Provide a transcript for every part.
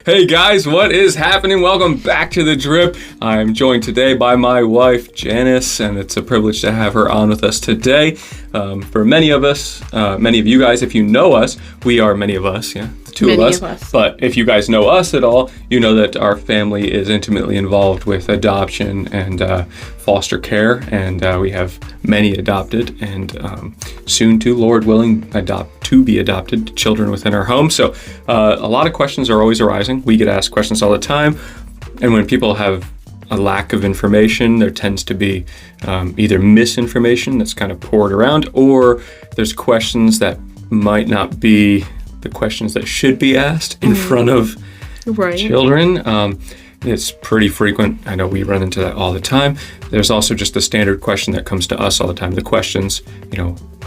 Hey guys, what is happening? Welcome back to The Drip. I'm joined today by my wife, Janice, and it's a privilege to have her on with us today. For many of us, many of you guys, if you know us, we are many of us, the two of us. But if you guys know us at all, you know that our family is intimately involved with adoption and foster care, and we have many adopted and soon to, Lord willing, to be adopted children within our home. So a lot of questions are always arising. We get asked questions all the time, and when people have a lack of information, there tends to be either misinformation that's kind of poured around, or there's questions that might not be the questions that should be asked in front of children. It's pretty frequent. I know we run into that all the time. There's also just the standard question that comes to us all the time. The questions,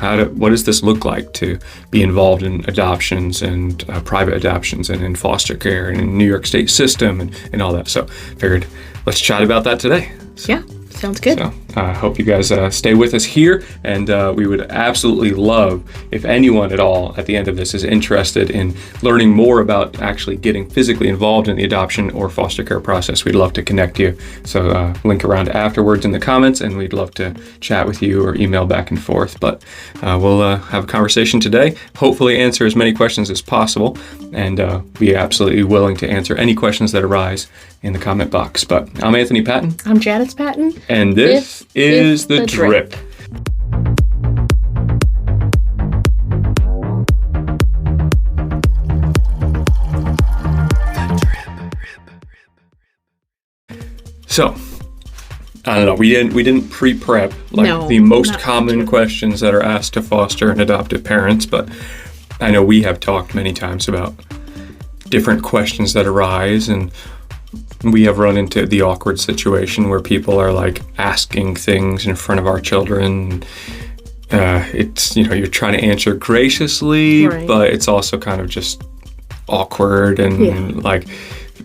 what does this look like to be involved in adoptions and private adoptions and in foster care and in New York State system and all that. So figured let's chat about that today. Yeah, sounds good. So I hope you guys stay with us here, and we would absolutely love if anyone at all at the end of this is interested in learning more about actually getting physically involved in the adoption or foster care process. We'd love to connect you. So link around afterwards in the comments, and we'd love to chat with you or email back and forth. But we'll have a conversation today, hopefully answer as many questions as possible, and be absolutely willing to answer any questions that arise in the comment box. But I'm Anthony Patton. I'm Janice Patton. And this is The Drip. So, I don't know, we didn't pre-prep the most common questions that are asked to foster and adoptive parents, but I know we have talked many times about different questions that arise, and we have run into the awkward situation where people are asking things in front of our children. It's, you're trying to answer graciously, but it's also kind of just awkward and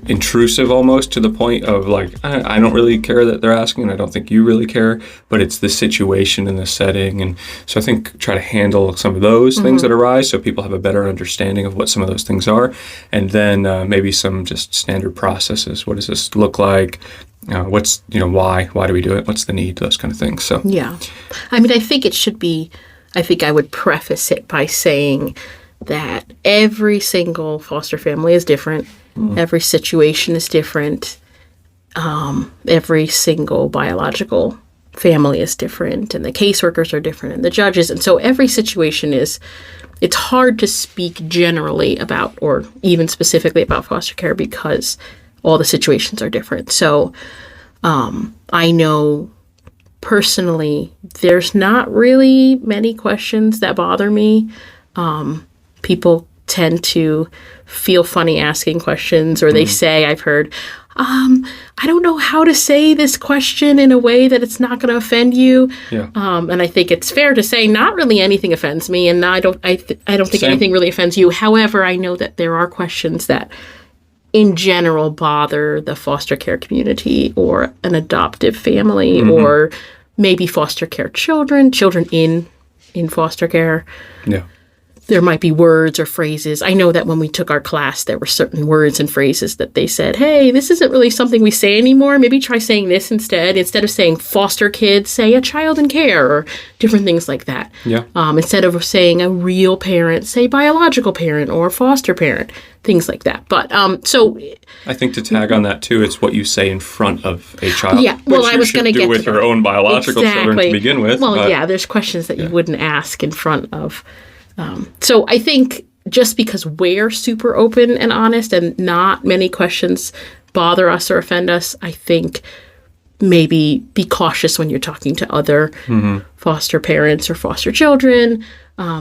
intrusive almost, to the point of I don't really care that they're asking, and I don't think you really care, but it's the situation and the setting. And so I think try to handle some of those things that arise so people have a better understanding of what some of those things are, and then maybe some just standard processes. What does this look like? What's, why do we do it? What's the need? Those kind of things. So yeah, I mean, I think I would preface it by saying that every single foster family is different. Every situation is different. Every single biological family is different, and the caseworkers are different, and the judges. And so every situation it's hard to speak generally about, or even specifically about foster care, because all the situations are different. So I know personally there's not really many questions that bother me. People tend to feel funny asking questions, or they say, I've heard, I don't know how to say this question in a way that it's not going to offend you. Yeah. And I think it's fair to say not really anything offends me, and I don't think anything really offends you. However, I know that there are questions that in general bother the foster care community or an adoptive family, or maybe foster care children in foster care. Yeah. There might be words or phrases. I know that when we took our class, there were certain words and phrases that they said, hey, this isn't really something we say anymore. Maybe try saying this instead. Instead of saying foster kid, say a child in care, or different things like that. Yeah. Instead of saying a real parent, say biological parent or foster parent, things like that. But so I think to tag on that too, it's what you say in front of a child. Yeah. Well, I was going to get with your own biological children to begin with. Well, there's questions that you wouldn't ask in front of. So I think just because we're super open and honest and not many questions bother us or offend us, I think maybe be cautious when you're talking to other foster parents or foster children,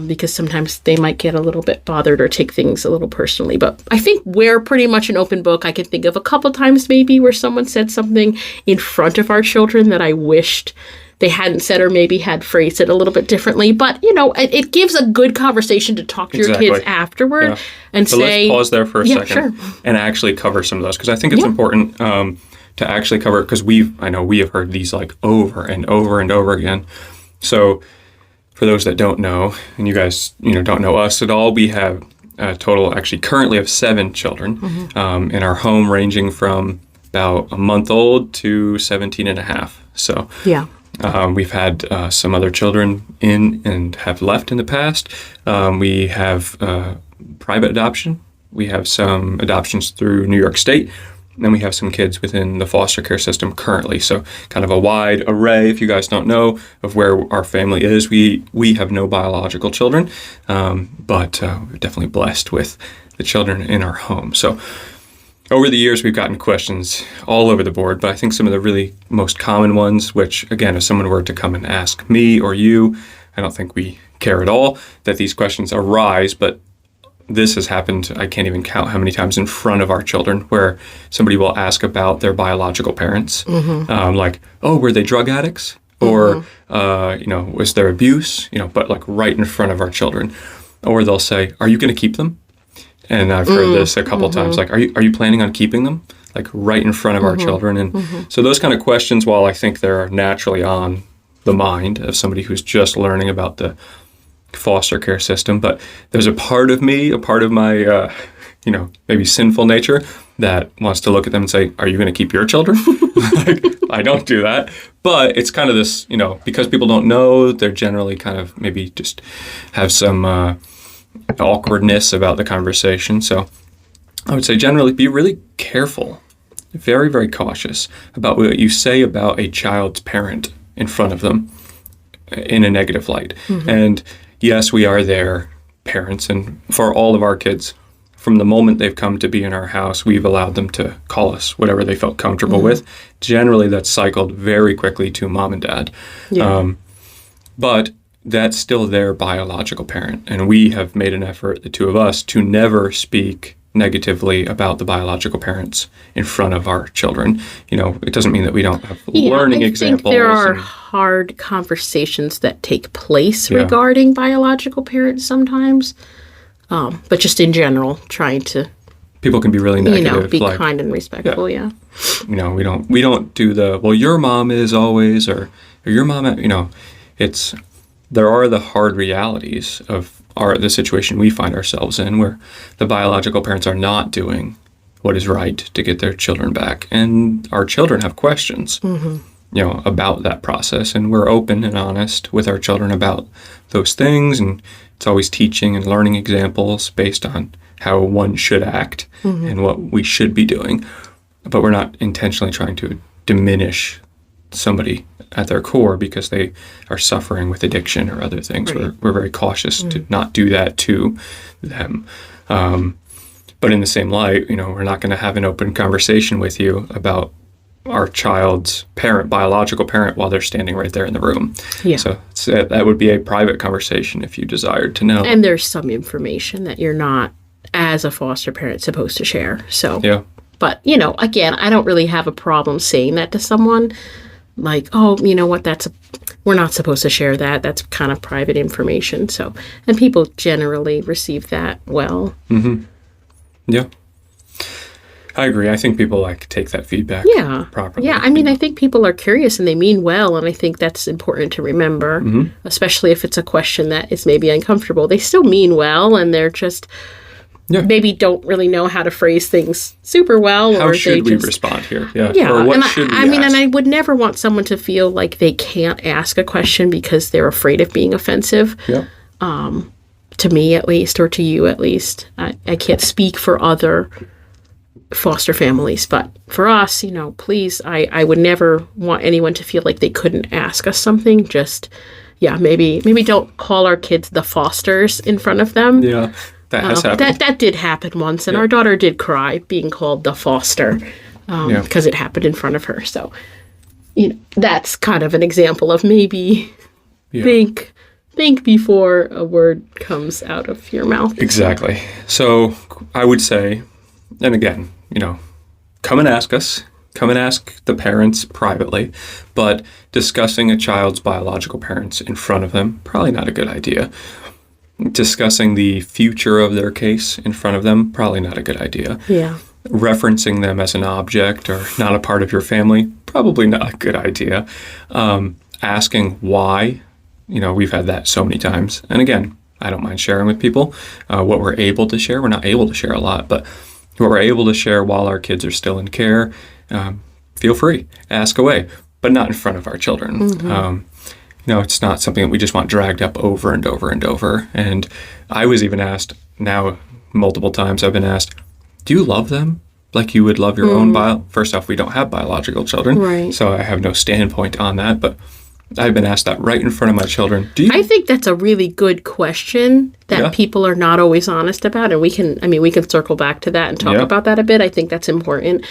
because sometimes they might get a little bit bothered or take things a little personally. But I think we're pretty much an open book. I can think of a couple times maybe where someone said something in front of our children that I wished they hadn't said, or maybe had phrased it a little bit differently. But, it gives a good conversation to talk to your kids afterward and so say... let's pause there for a second and actually cover some of those, because I think it's important to actually cover it, because I know we have heard these over and over and over again. So for those that don't know, and you guys, don't know us at all, we have a total, actually currently of 7 children in our home, ranging from about a month old to 17 and a half. So Yeah. we've had some other children in and have left in the past. We have private adoption. We have some adoptions through New York State. And then we have some kids within the foster care system currently. So kind of a wide array, if you guys don't know, of where our family is. We have no biological children, but we're definitely blessed with the children in our home. So over the years, we've gotten questions all over the board, but I think some of the really most common ones, which, again, if someone were to come and ask me or you, I don't think we care at all that these questions arise, but this has happened, I can't even count how many times in front of our children, where somebody will ask about their biological parents. Like, oh, were they drug addicts? Or, was there abuse? But like right in front of our children. Or they'll say, are you going to keep them? And I've heard this a couple times, like, are you planning on keeping them? Like right in front of our children. And so those kind of questions, while I think they're naturally on the mind of somebody who's just learning about the foster care system, but there's a part of me, a part of my, maybe sinful nature that wants to look at them and say, are you going to keep your children? Like, I don't do that. But it's kind of this, because people don't know, they're generally kind of maybe just have some awkwardness about the conversation. So I would say generally be really careful, very, very cautious about what you say about a child's parent in front of them in a negative light. And yes, we are their parents, and for all of our kids, from the moment they've come to be in our house, we've allowed them to call us whatever they felt comfortable with. Generally, that's cycled very quickly to mom and dad. Yeah. But that's still their biological parent, and we have made an effort, the two of us, to never speak negatively about the biological parents in front of our children. It doesn't mean that we don't have learning examples. I think there are hard conversations that take place regarding biological parents sometimes, but just in general, trying to people can be really negative, be kind and respectful. Yeah. We don't do the, well, your mom is always, or your mom. There are the hard realities of the situation we find ourselves in, where the biological parents are not doing what is right to get their children back. And our children have questions, about that process. And we're open and honest with our children about those things. And it's always teaching and learning examples based on how one should act and what we should be doing. But we're not intentionally trying to diminish somebody at their core because they are suffering with addiction or other things. Right. We're very cautious to not do that to them. But in the same light, we're not going to have an open conversation with you about our child's biological parent, while they're standing right there in the room. Yeah. So that would be a private conversation if you desired to know. And there's some information that you're not, as a foster parent, supposed to share. So, yeah. But, again, I don't really have a problem saying that to someone. Like, oh, you know what, we're not supposed to share that. That's kind of private information. So, and people generally receive that well. Yeah. I agree. I think people take that feedback properly. Yeah, I think people are curious and they mean well, and I think that's important to remember, especially if it's a question that is maybe uncomfortable. They still mean well, and they're just maybe don't really know how to phrase things super well. How should we respond here? Yeah. Or what should we ask? And I would never want someone to feel like they can't ask a question because they're afraid of being offensive. Yeah. To me, at least, or to you, at least. I can't speak for other foster families, but for us, please, I would never want anyone to feel like they couldn't ask us something. Just, maybe don't call our kids the Fosters in front of them. Yeah. That has happened. That did happen once, and our daughter did cry being called the Foster because it happened in front of her. So, that's kind of an example of maybe think before a word comes out of your mouth. Exactly. So I would say, and again, come and ask us. Come and ask the parents privately, but discussing a child's biological parents in front of them, probably not a good idea. Discussing the future of their case in front of them, probably not a good idea. Yeah. Referencing them as an object or not a part of your family, probably not a good idea. Asking why, we've had that so many times. And again, I don't mind sharing with people what we're able to share. We're not able to share a lot, but what we're able to share while our kids are still in care, feel free, ask away, but not in front of our children. It's not something that we just want dragged up over and over and over. And I was even asked, now multiple times I've been asked, do you love them like you would love your own First off, we don't have biological children, right. So I have no standpoint on that, but I've been asked that right in front of my children. I think that's a really good question that people are not always honest about, and we can circle back to that and talk about that a bit. I think that's important.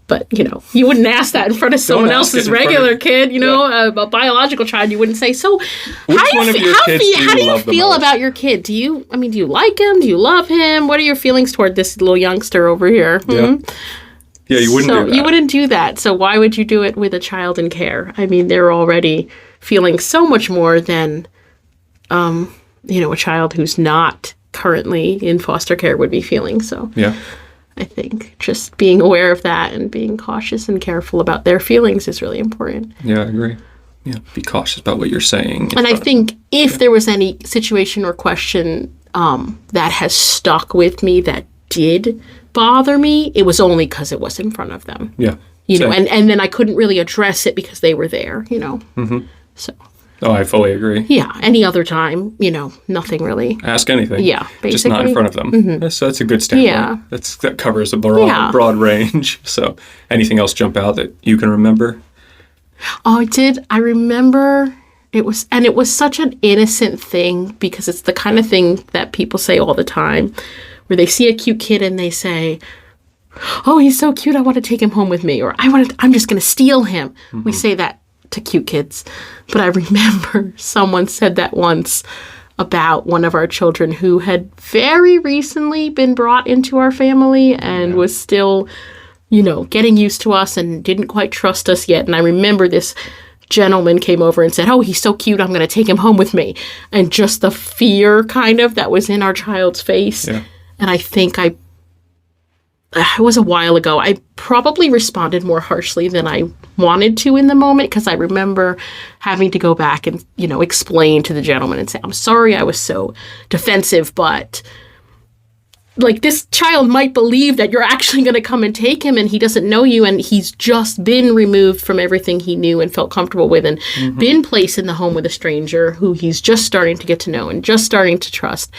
But, you wouldn't ask that in front of someone else's regular kid, a biological child. You wouldn't say, so how do you feel about your kid? Do you like him? Do you love him? What are your feelings toward this little youngster over here? Yeah, you wouldn't do that. You wouldn't do that. So why would you do it with a child in care? I mean, they're already feeling so much more than, a child who's not currently in foster care would be feeling. So yeah. I think just being aware of that and being cautious and careful about their feelings is really important. Yeah, I agree. Yeah, be cautious about what you're saying. And I think if there was any situation or question that has stuck with me that did bother me, it was only because it was in front of them. Yeah. And then I couldn't really address it because they were there, So. Oh, I fully agree. Yeah. Any other time, nothing really. Ask anything. Yeah, basically. Just not in front of them. So that's a good standpoint. Yeah. That covers a broad range. So anything else jump out that you can remember? Oh, I did. I remember it was such an innocent thing because it's the kind of thing that people say all the time where they see a cute kid and they say, oh, he's so cute, I want to take him home with me, or I'm just going to steal him. We say that to cute kids. But I remember someone said that once about one of our children who had very recently been brought into our family and was still, getting used to us and didn't quite trust us yet. And I remember this gentleman came over and said, oh, he's so cute, I'm going to take him home with me. And just the fear kind of that was in our child's face. Yeah. And I think it was a while ago. I probably responded more harshly than I wanted to in the moment because I remember having to go back and, explain to the gentleman and say, I'm sorry I was so defensive, but this child might believe that you're actually going to come and take him and he doesn't know you and he's just been removed from everything he knew and felt comfortable with and been placed in the home with a stranger who he's just starting to get to know and just starting to trust,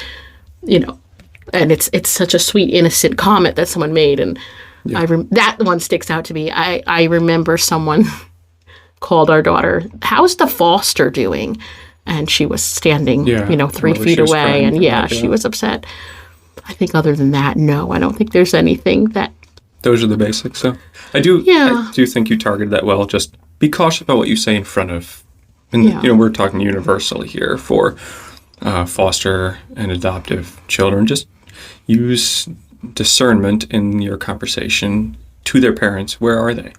And it's such a sweet, innocent comment that someone made. And that one sticks out to me. I remember someone called our daughter, how's the foster doing? And she was standing, 3 feet away. And she was upset. I think other than that, no, I don't think there's anything that... Those are the basics. So I do think you targeted that well. Just be cautious about what you say in front of... And, we're talking universally here for foster and adoptive children. Just use discernment in your conversation to their parents. Where are they?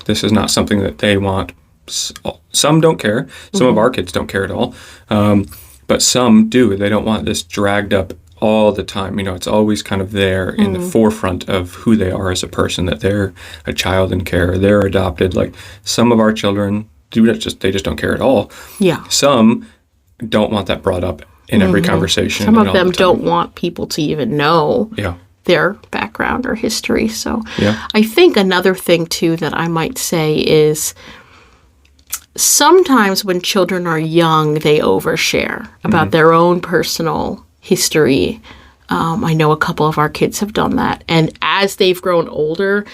This is not something that they want. Some don't care. Some of our kids don't care at all. But some do. They don't want this dragged up all the time. It's always kind of there in the forefront of who they are as a person, that they're a child in care, they're adopted. Like some of our children they just don't care at all. Yeah. Some don't want that brought up in every conversation. Some of them don't want people to even know their background or history. So I think another thing too that I might say is sometimes when children are young, they overshare about their own personal history. I know a couple of our kids have done that. And as they've grown older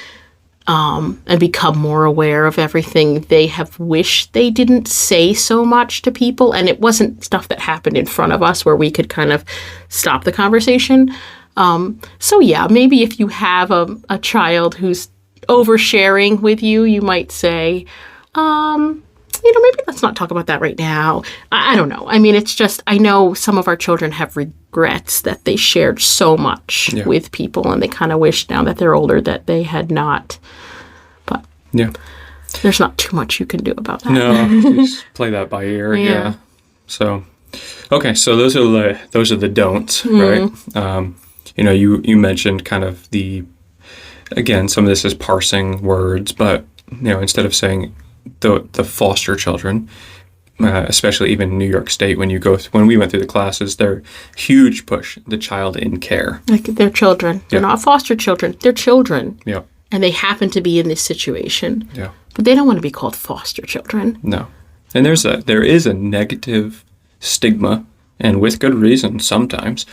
and become more aware of everything, they have wished they didn't say so much to people. And it wasn't stuff that happened in front of us where we could kind of stop the conversation. Maybe if you have a child who's oversharing with you, you might say, maybe let's not talk about that right now. I don't know. I mean, it's just, I know some of our children have regrets that they shared so much with people and they kind of wish now that they're older that they had not. But there's not too much you can do about that. No, just play that by ear. Yeah. So, okay. So those are the don'ts, right? You mentioned kind of again, some of this is parsing words, but, instead of saying the foster children, especially even in New York State, when we went through the classes, they're huge push the child in care. Like they're children. They're not foster children. They're children. Yeah. And they happen to be in this situation. Yeah. But they don't want to be called foster children. No. And there is a negative stigma, and with good reason sometimes,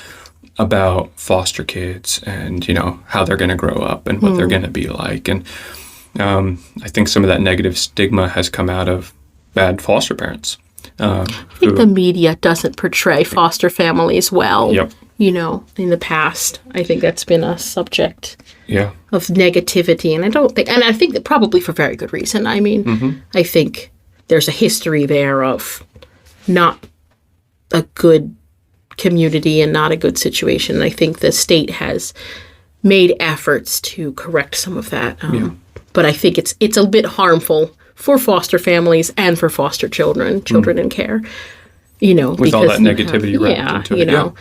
about foster kids and, how they're going to grow up and what they're going to be like. And I think some of that negative stigma has come out of bad foster parents. I think the media doesn't portray foster families well. Yep. In the past, I think that's been a subject of negativity. And I think that probably for very good reason. I mean, I think there's a history there of not a good community and not a good situation. And I think the state has made efforts to correct some of that. But I think it's a bit harmful for foster families and for foster children in care. With all that negativity wrapped into it. Yeah.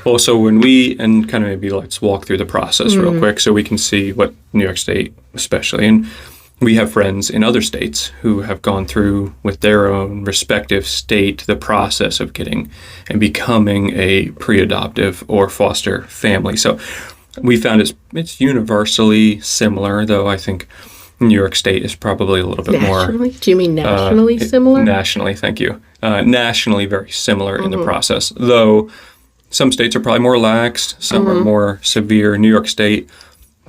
Well, so and kind of maybe let's walk through the process real quick so we can see what New York State especially, and we have friends in other states who have gone through with their own respective state the process of getting and becoming a pre-adoptive or foster family. So we found it's universally similar, though I think New York State is probably a little bit nationally? Do you mean nationally similar? Nationally, thank you. Nationally very similar in the process, though some states are probably more lax, some are more severe. New York State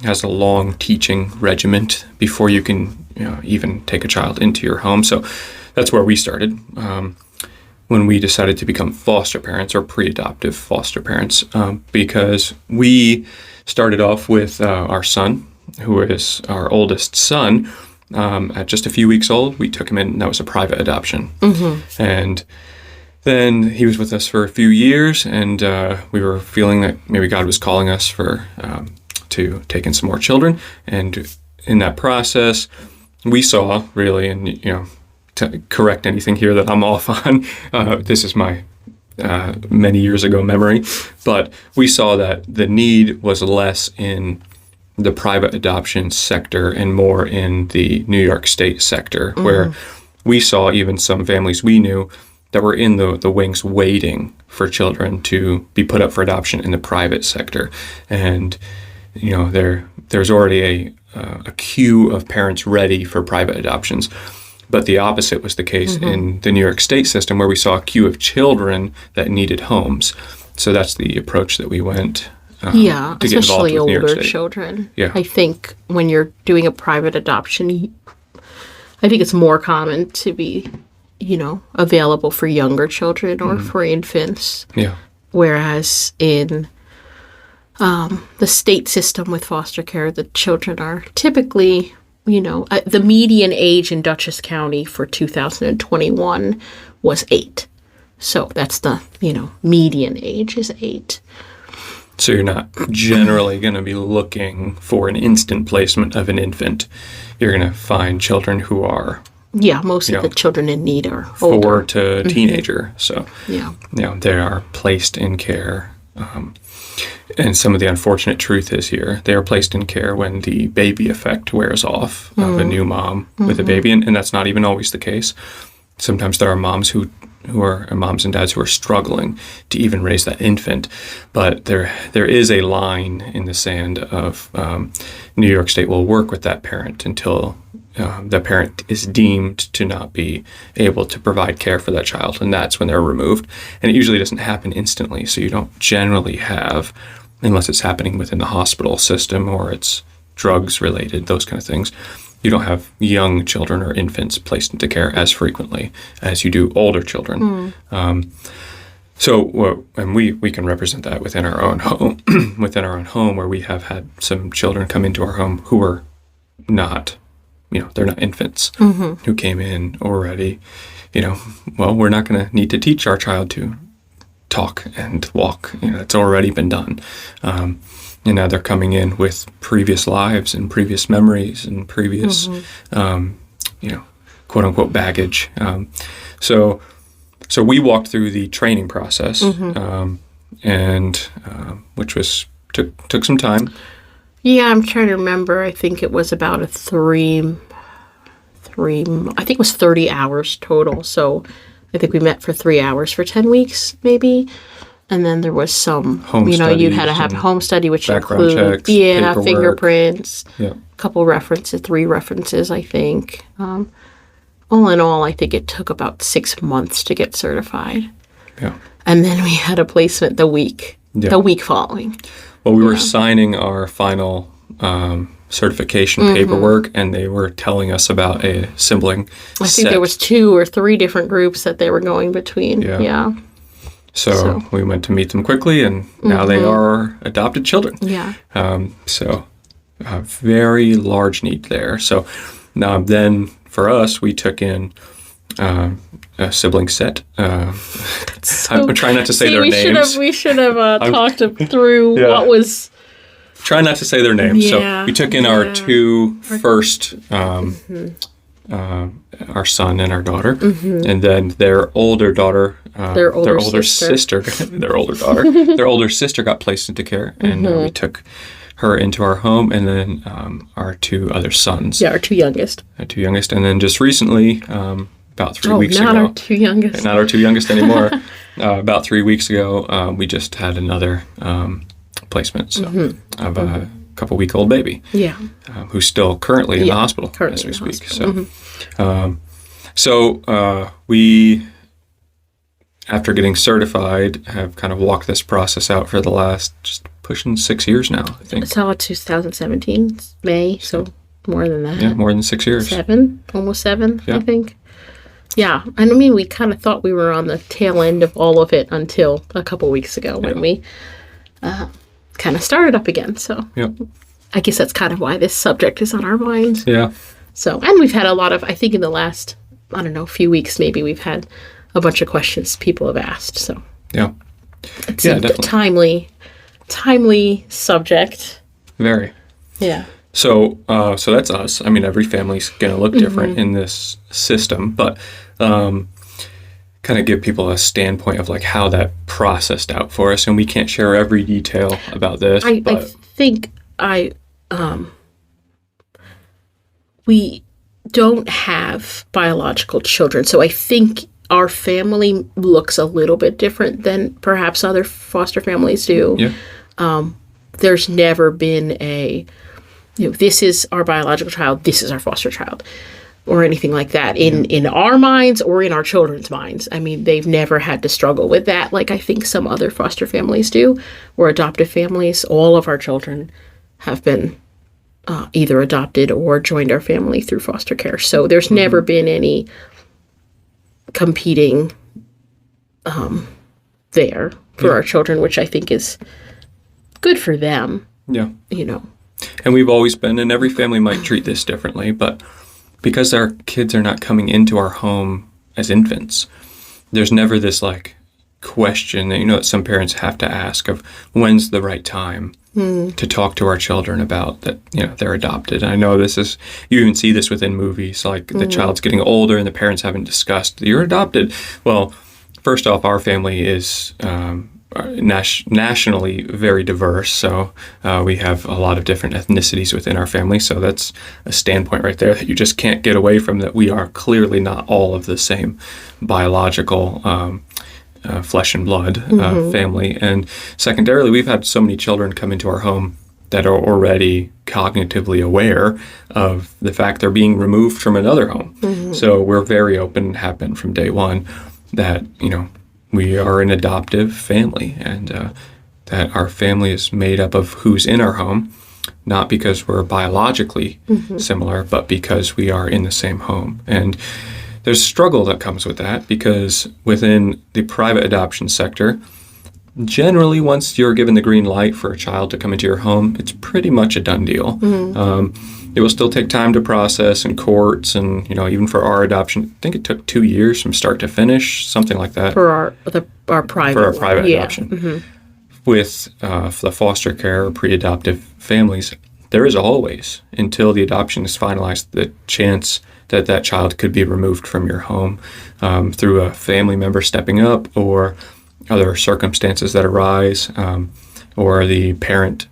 has a long teaching regiment before you can even take a child into your home. So that's where we started when we decided to become foster parents or pre-adoptive foster parents, because we started off with our son, who is our oldest son. At just a few weeks old, we took him in, and that was a private adoption. And then he was with us for a few years, and we were feeling that maybe God was calling us to take in some more children. And in that process, we saw really, and to correct anything here that I'm off on, this is my many years ago memory, but we saw that the need was less in the private adoption sector and more in the New York State sector, where we saw even some families we knew that were in the wings waiting for children to be put up for adoption in the private sector. And there's already a queue of parents ready for private adoptions. But the opposite was the case in the New York State system, where we saw a queue of children that needed homes. So that's the approach that we went to get especially involved with New York older State. children. Yeah. I think when you're doing a private adoption, I think it's more common to be, available for younger children or for infants. Yeah. Whereas in the state system with foster care, the children are typically, the median age in Dutchess County for 2021 was 8. So that's the, median age is 8. So you're not generally going to be looking for an instant placement of an infant. You're going to find children who are most of the children in need are 4 older. to teenager. So they are placed in care. And some of the unfortunate truth is here, they are placed in care when the baby effect wears off of a new mom with a baby, and that's not even always the case. Sometimes there are moms who are moms and dads who are struggling to even raise that infant, but there is a line in the sand of New York State will work with that parent until the parent is deemed to not be able to provide care for that child, and that's when they're removed. And it usually doesn't happen instantly, so you don't generally have, unless it's happening within the hospital system or it's drugs related, those kind of things, you don't have young children or infants placed into care as frequently as you do older children. And we can represent that within our own home, where we have had some children come into our home who are not, they're not infants, who came in already, we're not going to need to teach our child to talk and walk. It's already been done. And now they're coming in with previous lives and previous memories and previous, quote unquote baggage. So we walked through the training process, which took some time. Yeah, I'm trying to remember. I think it was about I think it was 30 hours total. So I think we met for 3 hours for 10 weeks, maybe. And then there was some, Home you had studies to have and home study, which background include, checks, paperwork. fingerprints, Yeah. a couple references, 3 references, I think. All in all, I think it took about 6 months to get certified. Yeah. And then we had a placement the week following. Well, we were signing our final certification paperwork, and they were telling us about a sibling I think there was 2 or 3 different groups that they were going between. Yeah. So we went to meet them quickly, and now they are adopted children. Yeah. So a very large need there. So then for us, we took in a sibling set. I'm trying not to say their names. We should have talked through what was... Try not to say their names. Yeah, so we took in our 2 first, our son and our daughter, and then their older daughter, their older sister, their older daughter, their older sister got placed into care, and we took her into our home, and then our 2 other sons. Yeah, our 2 youngest. Our 2 youngest, and then just recently, about 3 weeks ago. Not our 2 youngest. Not our 2 youngest anymore. About 3 weeks ago, we just had another placement of a couple-week-old baby. Yeah. Who's still currently in the hospital as we speak. So we, after getting certified, have kind of walked this process out for the last just pushing 6 years now, I think. It's all 2017, May, so more than that. Yeah, more than 6 years. 7, almost 7, I think. Yeah, and I mean, we kind of thought we were on the tail end of all of it until a couple weeks ago when we kind of started up again. So I guess that's kind of why this subject is on our minds. Yeah. So, and we've had a lot of, I think in the last, I don't know, few weeks maybe, we've had a bunch of questions people have asked. So it's a timely subject. Very. Yeah. So that's us. I mean, every family's going to look different in this system, but kind of give people a standpoint of like how that processed out for us. And we can't share every detail about this. I think we don't have biological children, so I think our family looks a little bit different than perhaps other foster families do. Yeah. There's never been this is our biological child, this is our foster child, or anything like that in our minds or in our children's minds. I mean, they've never had to struggle with that like I think some other foster families do, or adoptive families. All of our children have been either adopted or joined our family through foster care. So there's never been any competing there for our children, which I think is good for them. Yeah. And we've always been, and every family might treat this differently, but because our kids are not coming into our home as infants, there's never this like question that, that some parents have to ask of when's the right time to talk to our children about that, they're adopted. And I know you even see this within movies, like the child's getting older and the parents haven't discussed, you're adopted. Well, first off, our family is nationally very diverse, so we have a lot of different ethnicities within our family, so that's a standpoint right there that you just can't get away from, that we are clearly not all of the same biological flesh and blood family. And secondarily, we've had so many children come into our home that are already cognitively aware of the fact they're being removed from another home. So we're very open and have been from day one that we are an adoptive family, and that our family is made up of who's in our home, not because we're biologically similar, but because we are in the same home. And there's struggle that comes with that, because within the private adoption sector, generally once you're given the green light for a child to come into your home, it's pretty much a done deal. It will still take time to process in courts, and even for our adoption, I think it took 2 years from start to finish, something like that. For our private adoption. With the foster care or pre-adoptive families, there is always, until the adoption is finalized, the chance that that child could be removed from your home through a family member stepping up, or other circumstances that arise, or the parent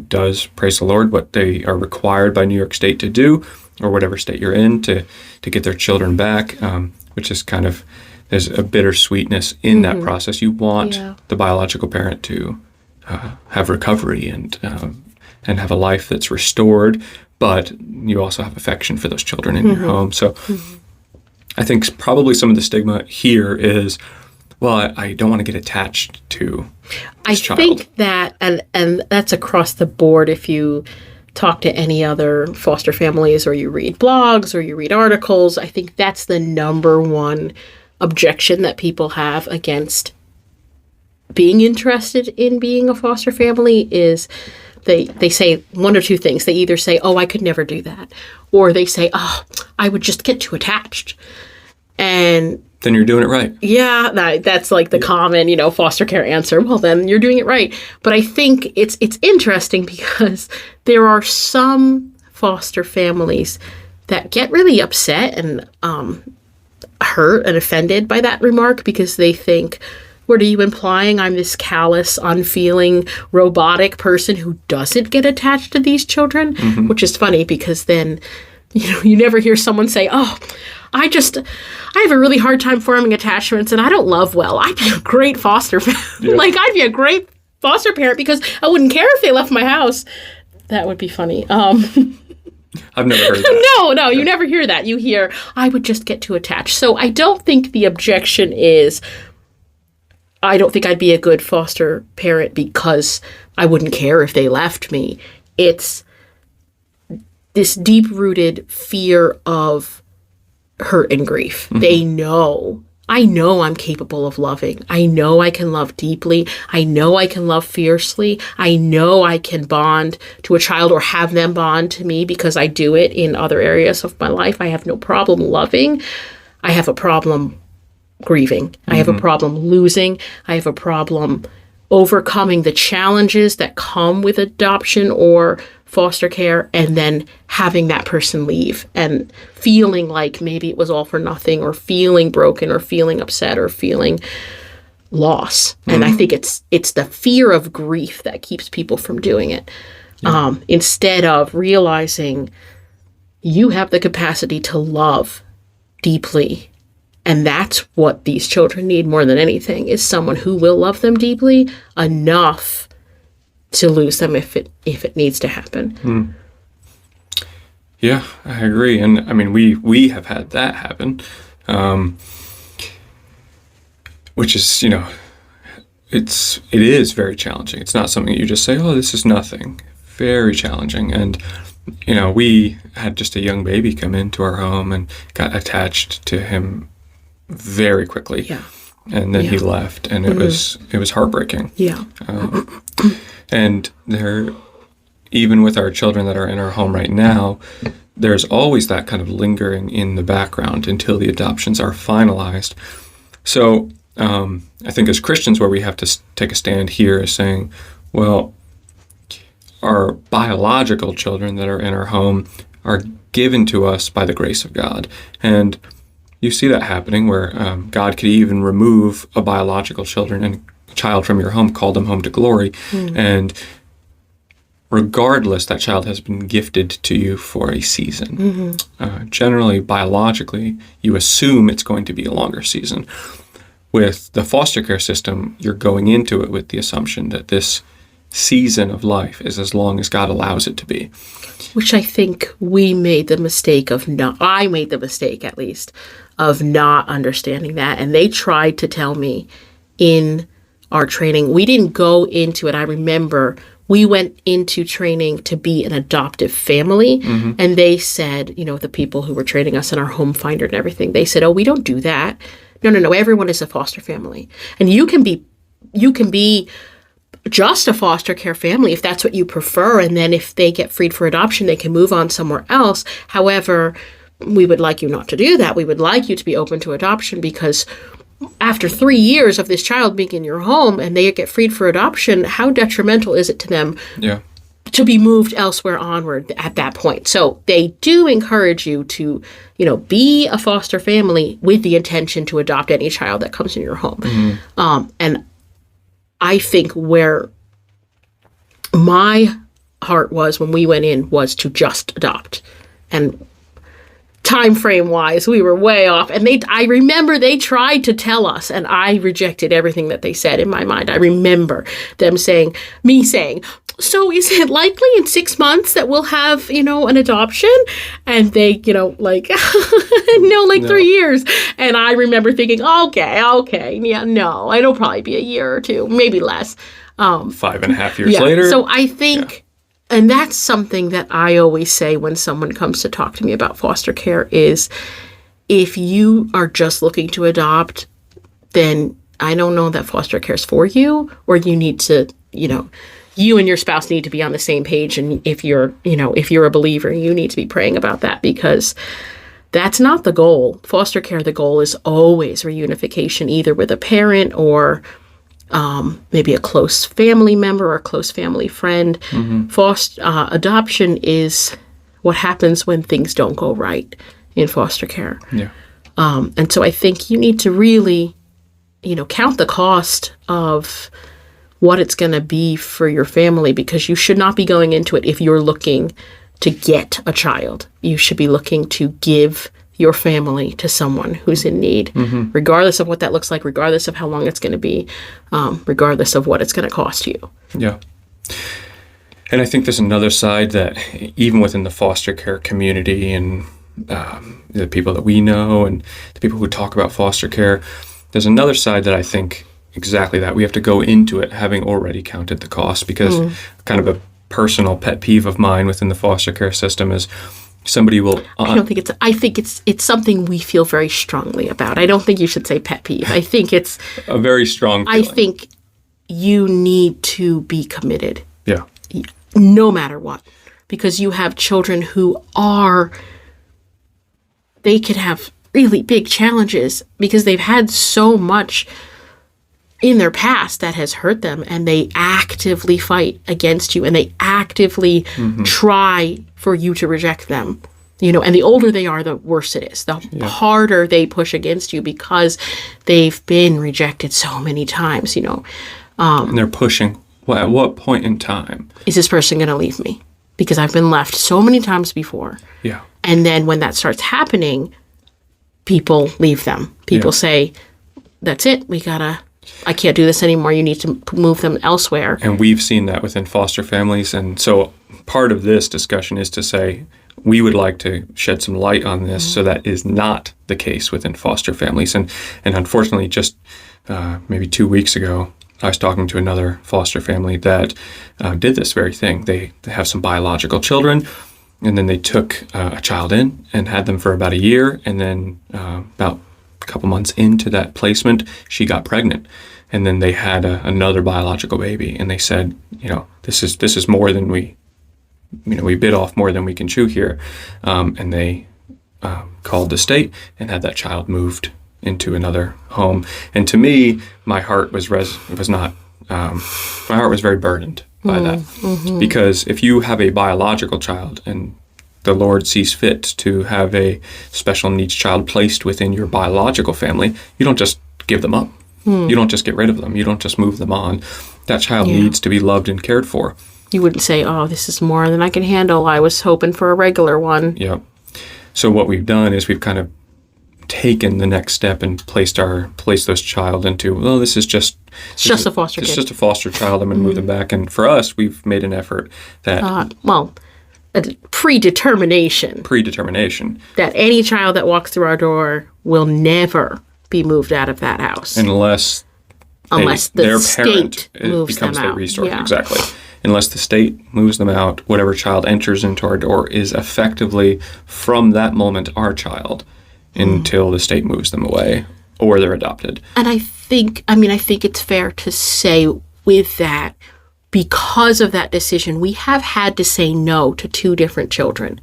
does, praise the Lord, what they are required by New York State to do, or whatever state you're in, to get their children back, which is kind of there's a bittersweetness in that process. You want the biological parent to have recovery and have a life that's restored, but you also have affection for those children in your home. So I think probably some of the stigma here is, well, I don't want to get attached to this child. I think that, and that's across the board. If you talk to any other foster families, or you read blogs, or you read articles, I think that's the number one objection that people have against being interested in being a foster family is they say one or two things. They either say, oh, I could never do that, or they say, oh, I would just get too attached. And then you're doing it right. Yeah, that's like the common, foster care answer. Well, then you're doing it right. But I think it's interesting because there are some foster families that get really upset and hurt and offended by that remark because they think, what are you implying? I'm this callous, unfeeling, robotic person who doesn't get attached to these children? Which is funny because then, you never hear someone say, oh, I have a really hard time forming attachments and I don't love well. I'd be a great foster I'd be a great foster parent because I wouldn't care if they left my house. That would be funny. I've never heard that. No, you never hear that. You hear, I would just get too attached. So I don't think the objection is, I don't think I'd be a good foster parent because I wouldn't care if they left me. It's this deep-rooted fear of hurt and grief. They know, I know I'm capable of loving. I know I can love deeply. I know I can love fiercely. I know I can bond to a child or have them bond to me because I do it in other areas of my life. I have no problem loving. I have a problem grieving. I have a problem losing. I have a problem overcoming the challenges that come with adoption or foster care, and then having that person leave and feeling like maybe it was all for nothing, or feeling broken, or feeling upset, or feeling loss. And I think it's the fear of grief that keeps people from doing it. Instead of realizing you have the capacity to love deeply. And that's what these children need more than anything, is someone who will love them deeply enough to lose them if it needs to happen. Yeah, I agree. And I mean, we have had that happen, which is, it is very challenging. It's not something that you just say, oh, this is nothing. Very challenging. And, we had just a young baby come into our home and got attached to him very quickly. Yeah. And then he left, and it was heartbreaking. Yeah. And even with our children that are in our home right now, there's always that kind of lingering in the background until the adoptions are finalized. So I think as Christians, where we have to take a stand here is saying, well, our biological children that are in our home are given to us by the grace of God. And you see that happening where God could even remove a biological child from your home, call them home to glory. And regardless, that child has been gifted to you for a season. Generally, biologically, you assume it's going to be a longer season. With the foster care system, you're going into it with the assumption that this season of life is as long as God allows it to be. Which I think we made the mistake of I made the mistake at least, of not understanding that. And they tried to tell me in our training, we didn't go into it. I remember we went into training to be an adoptive family. And they said, the people who were training us in our home finder and everything, they said, oh, we don't do that. No, everyone is a foster family. And you can be just a foster care family if that's what you prefer. And then if they get freed for adoption, they can move on somewhere else. However, we would like you not to do that. We would like you to be open to adoption, because after 3 years of this child being in your home and they get freed for adoption, how detrimental is it to them to be moved elsewhere onward at that point? So they do encourage you to, be a foster family with the intention to adopt any child that comes in your home. And I think where my heart was when we went in was to just adopt. And time frame wise, we were way off. And I remember they tried to tell us, and I rejected everything that they said in my mind. I remember them saying, so is it likely in 6 months that we'll have, an adoption? And they, no, 3 years. And I remember thinking, okay, yeah, no, it'll probably be a year or two, maybe less. 5.5 years later. So I think, and that's something that I always say when someone comes to talk to me about foster care is, if you are just looking to adopt, then I don't know that foster care is for you, or you need to, you and your spouse need to be on the same page. And if you're a believer, you need to be praying about that, because that's not the goal. Foster care, the goal is always reunification, either with a parent or maybe a close family member or a close family friend. Adoption is what happens when things don't go right in foster care. Yeah. And so I think you need to really, count the cost of what it's going to be for your family, because you should not be going into it if you're looking to get a child. You should be looking to give your family to someone who's in need, regardless of what that looks like, regardless of how long it's going to be, regardless of what it's going to cost you. Yeah. And I think there's another side that even within the foster care community and the people that we know and the people who talk about foster care, there's another side that I think exactly that. We have to go into it having already counted the cost, because kind of a personal pet peeve of mine within the foster care system is somebody will... I think it's something we feel very strongly about. I don't think you should say pet peeve. I think it's... a very strong feeling. I think you need to be committed. Yeah. No matter what. Because you have children who they could have really big challenges because they've had so much in their past that has hurt them, and they actively fight against you, and they actively try for you to reject them. And the older they are, the worse it is. The harder they push against you, because they've been rejected so many times, and they're pushing. Well, at what point in time is this person going to leave me? Because I've been left so many times before. Yeah. And then when that starts happening, people leave them. People say, that's it. I can't do this anymore. You need to move them elsewhere. And we've seen that within foster families. And so part of this discussion is to say, we would like to shed some light on this so that is not the case within foster families. And unfortunately, just maybe 2 weeks ago, I was talking to another foster family that did this very thing. They have some biological children, and then they took a child in and had them for about a year. And then about a couple months into that placement, she got pregnant. And then they had another biological baby. And they said, this is more than we bit off more than we can chew here. And they called the state and had that child moved into another home. And to me, my heart was very burdened by that. Because if you have a biological child and the Lord sees fit to have a special needs child placed within your biological family, you don't just give them up. You don't just get rid of them. You don't just move them on. That child needs to be loved and cared for. You wouldn't say, oh, this is more than I can handle. I was hoping for a regular one. Yep. So what we've done is we've kind of taken the next step and placed those child into, well, this is just a foster kid. It's just a foster child. I'm going to move them back. And for us, we've made an effort that... a predetermination. That any child that walks through our door will never be moved out of that house. Unless the state moves them out. Becomes their resource. Yeah. Exactly. Unless the state moves them out, whatever child enters into our door is effectively, from that moment, our child until the state moves them away or they're adopted. And I think it's fair to say with that, because of that decision, we have had to say no to 2 different children.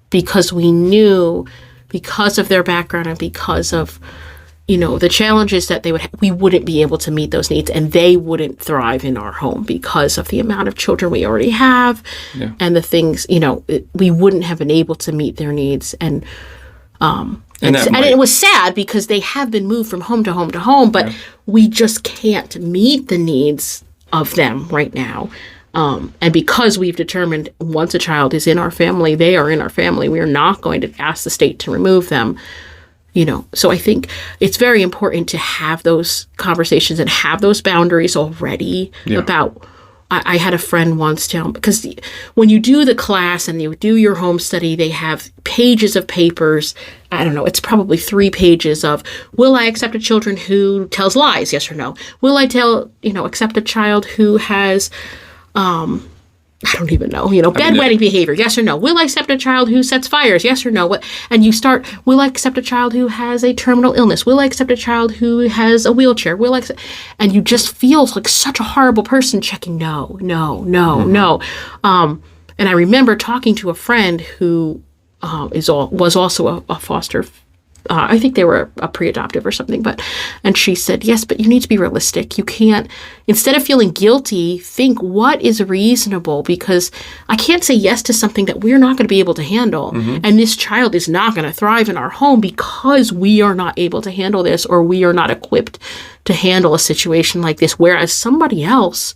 Because we knew, because of their background and because of, the challenges that we wouldn't be able to meet those needs, and they wouldn't thrive in our home because of the amount of children we already have and the things, we wouldn't have been able to meet their needs. And it was sad because they have been moved from home to home to home, but we just can't meet the needs of them right now. And because we've determined once a child is in our family, they are in our family. We are not going to ask the state to remove them. So I think it's very important to have those conversations and have those boundaries already about. I had a friend once tell me, because when you do the class and you do your home study, they have pages of papers. I don't know, it's probably 3 pages of, will I accept a child who tells lies? Yes or no? Will I accept a child who has, I don't even know, bedwetting behavior? Yes or no? Will I accept a child who sets fires? Yes or no? And you start, will I accept a child who has a terminal illness? Will I accept a child who has a wheelchair? And you just feel like such a horrible person checking no. And I remember talking to a friend who was also a foster. I think they were a pre-adoptive or something, and she said, yes, but you need to be realistic. You can't, instead of feeling guilty, think what is reasonable, because I can't say yes to something that we're not going to be able to handle. And this child is not going to thrive in our home because we are not able to handle this, or we are not equipped to handle a situation like this, whereas somebody else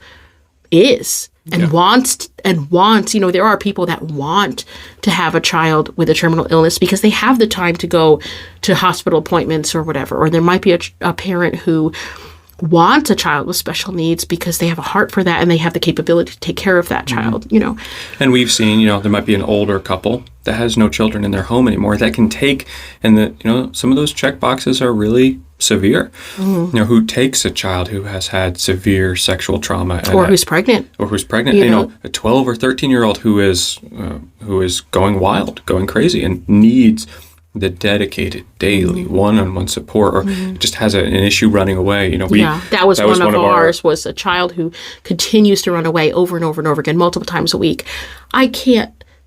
is. And wants, there are people that want to have a child with a terminal illness because they have the time to go to hospital appointments or whatever. Or there might be a parent who wants a child with special needs because they have a heart for that and they have the capability to take care of that child, And we've seen, there might be an older couple that has no children in their home anymore that can take, and some of those check boxes are really severe. Who takes a child who has had severe sexual trauma, or who's pregnant, a 12 or 13-year-old who is going wild, going crazy, and needs the dedicated daily one-on-one support, or just has an issue running away. That was one of ours. Was a child who continues to run away over and over and over again, multiple times a week.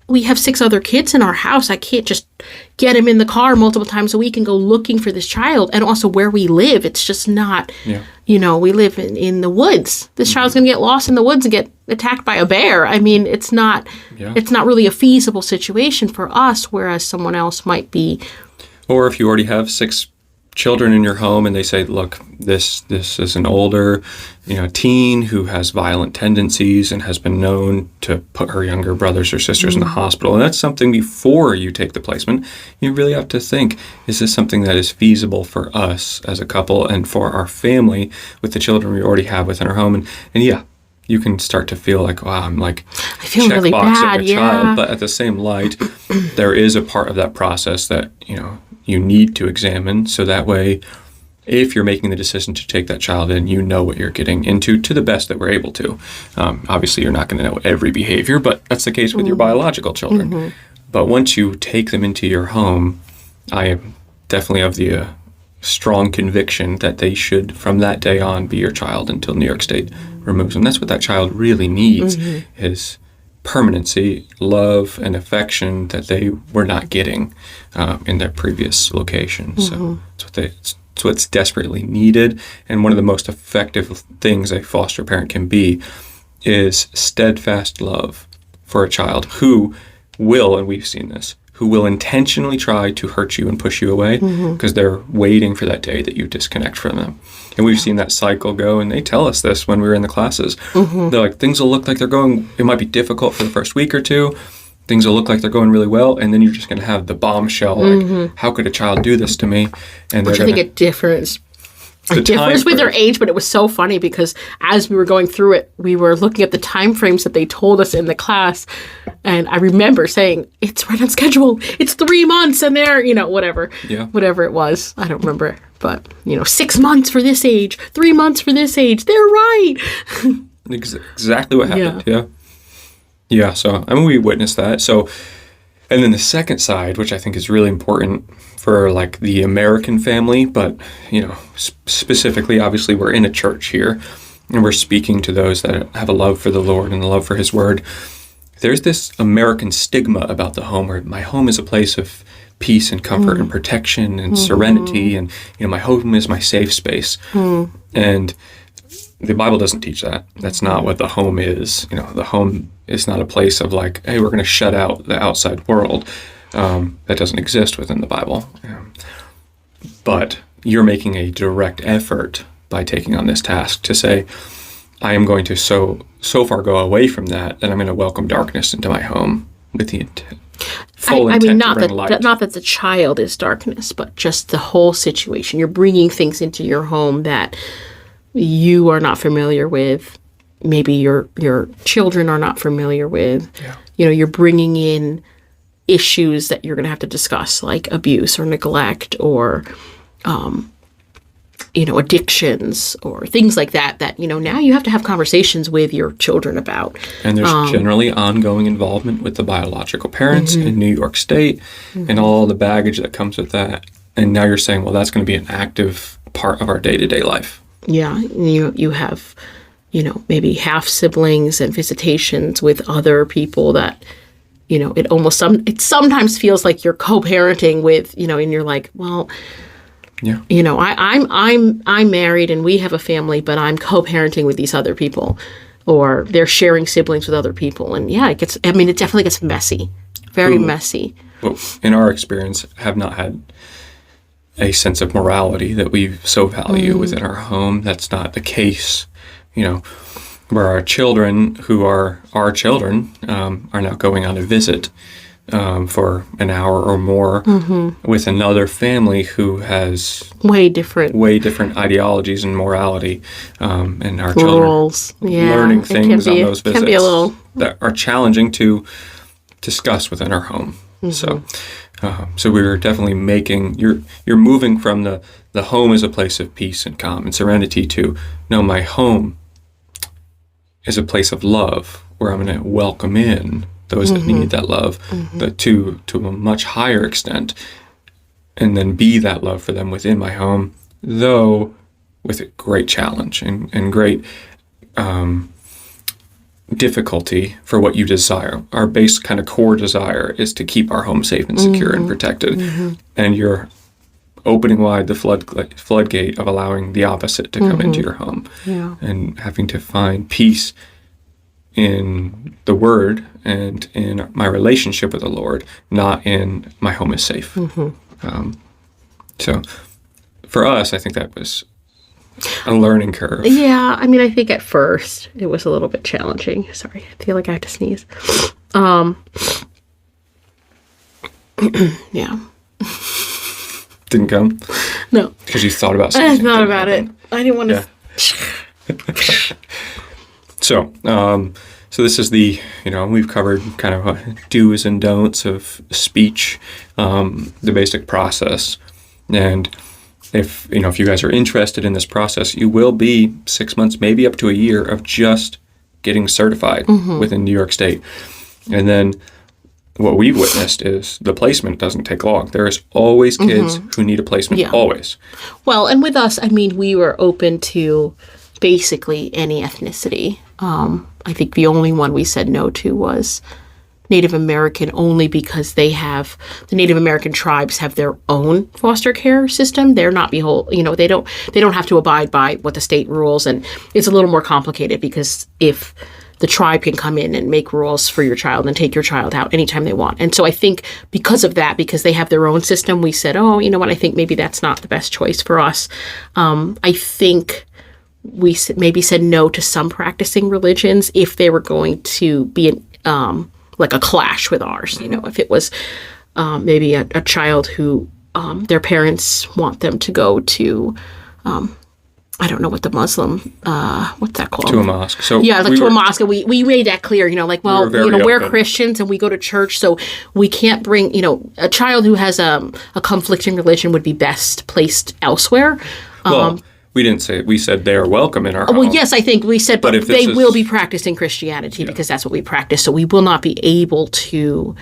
We have 6 other kids in our house. I can't just get him in the car multiple times a week and go looking for this child. And also where we live, it's just not, we live in the woods. This child's going to get lost in the woods and get attacked by a bear. I mean, it's not really a feasible situation for us, whereas someone else might be. Or if you already have 6 children in your home and they say, look, this is an older, teen who has violent tendencies and has been known to put her younger brothers or sisters in the hospital. And that's something before you take the placement. You really have to think, is this something that is feasible for us as a couple and for our family with the children we already have within our home? And you can start to feel like, wow, I feel really bad, child. But at the same light, there is a part of that process that, you need to examine, so that way, if you're making the decision to take that child in, you know what you're getting into to the best that we're able to. Obviously, you're not going to know every behavior, but that's the case with your biological children. But once you take them into your home, I am definitely of the strong conviction that they should, from that day on, be your child until New York State removes them. That's what that child really needs, is permanency, love, and affection that they were not getting in their previous location. So it's what's desperately needed. And one of the most effective things a foster parent can be is steadfast love for a child who will, and we've seen this, who will intentionally try to hurt you and push you away because they're waiting for that day that you disconnect from them. And we've seen that cycle go, and they tell us this when we were in the classes. They're like, things will look like they're going, it might be difficult for the first week or 2. Things will look like they're going really well, and then you're just going to have the bombshell, like, how could a child do this to me? And which I think it differs with their age, but it was so funny because as we were going through it, we were looking at the time frames that they told us in the class, and I remember saying, it's right on schedule. It's 3 months, and they're, whatever it was. I don't remember, but, 6 months for this age, 3 months for this age. They're right. Exactly what happened, Yeah, so, we witnessed that. So, and then the second side, which I think is really important for like the American family, but, specifically, obviously, we're in a church here, and we're speaking to those that have a love for the Lord and a love for His Word. There's this American stigma about the home, where my home is a place of peace and comfort and protection and serenity, and, my home is my safe space. And the Bible doesn't teach that. That's not what the home is. The home is not a place of like, hey, we're going to shut out the outside world. That doesn't exist within the Bible. But you're making a direct effort by taking on this task to say, I am going to so far go away from that I'm going to welcome darkness into my home with the full intent to bring light. Not that the child is darkness, but just the whole situation. You're bringing things into your home that you are not familiar with. Maybe your children are not familiar with. Yeah. You're bringing in issues that you're going to have to discuss, like abuse or neglect or, addictions or things like that, now you have to have conversations with your children about. And there's generally ongoing involvement with the biological parents in New York State and all the baggage that comes with that. And now you're saying, well, that's going to be an active part of our day-to-day life. Yeah. You have, maybe half siblings and visitations with other people that, it sometimes feels like you're co-parenting with, and you're like, well, yeah, I'm married and we have a family, but I'm co-parenting with these other people, or they're sharing siblings with other people. And yeah, it definitely gets messy, very messy. Well, in our experience, have not had a sense of morality that we so value within our home. That's not the case, where our children, who are our children, are now going on a visit for an hour or more with another family who has way different ideologies and morality, and our rules. Children learning things on those visits that are challenging to discuss within our home. So we were definitely you're moving from the home as a place of peace and calm and serenity to, no, my home is a place of love where I'm going to welcome in those that need that love, to a much higher extent, and then be that love for them within my home, though with a great challenge and great difficulty for what you desire. Our base kind of core desire is to keep our home safe and secure and protected, and you're opening wide the floodgate of allowing the opposite to come into your home, and having to find peace in the Word and in my relationship with the Lord, not in my home is safe. So for us, I think that was a learning curve. Yeah, I think at first it was a little bit challenging. Sorry, I feel like I have to sneeze. Yeah. Didn't come? No. Because you thought about something. I thought about it. I didn't want to... So this is we've covered kind of do's and don'ts of speech, the basic process. And if you guys are interested in this process, you will be 6 months, maybe up to a year of just getting certified within New York State. And then what we've witnessed is the placement doesn't take long. There is always kids who need a placement, always. Well, and with us, we were open to basically any ethnicity. I think the only one we said no to was Native American, only because the Native American tribes have their own foster care system. They're not they don't have to abide by what the state rules, and it's a little more complicated because if the tribe can come in and make rules for your child and take your child out anytime they want. And so I think because of that, because they have their own system, we said, oh, you know what, I think maybe that's not the best choice for us. I think we maybe said no to some practicing religions if they were going to be like a clash with ours. If it was maybe a child who their parents want them to go to, I don't know what the Muslim, what's that called? To a mosque. So yeah, to a mosque. And we made that clear, we're Christians and we go to church, so we can't bring, a child who has a conflicting religion would be best placed elsewhere. We said they are welcome in our home. Well, yes, I think we said, but they will be practicing Christianity because that's what we practice. So we will not be able to,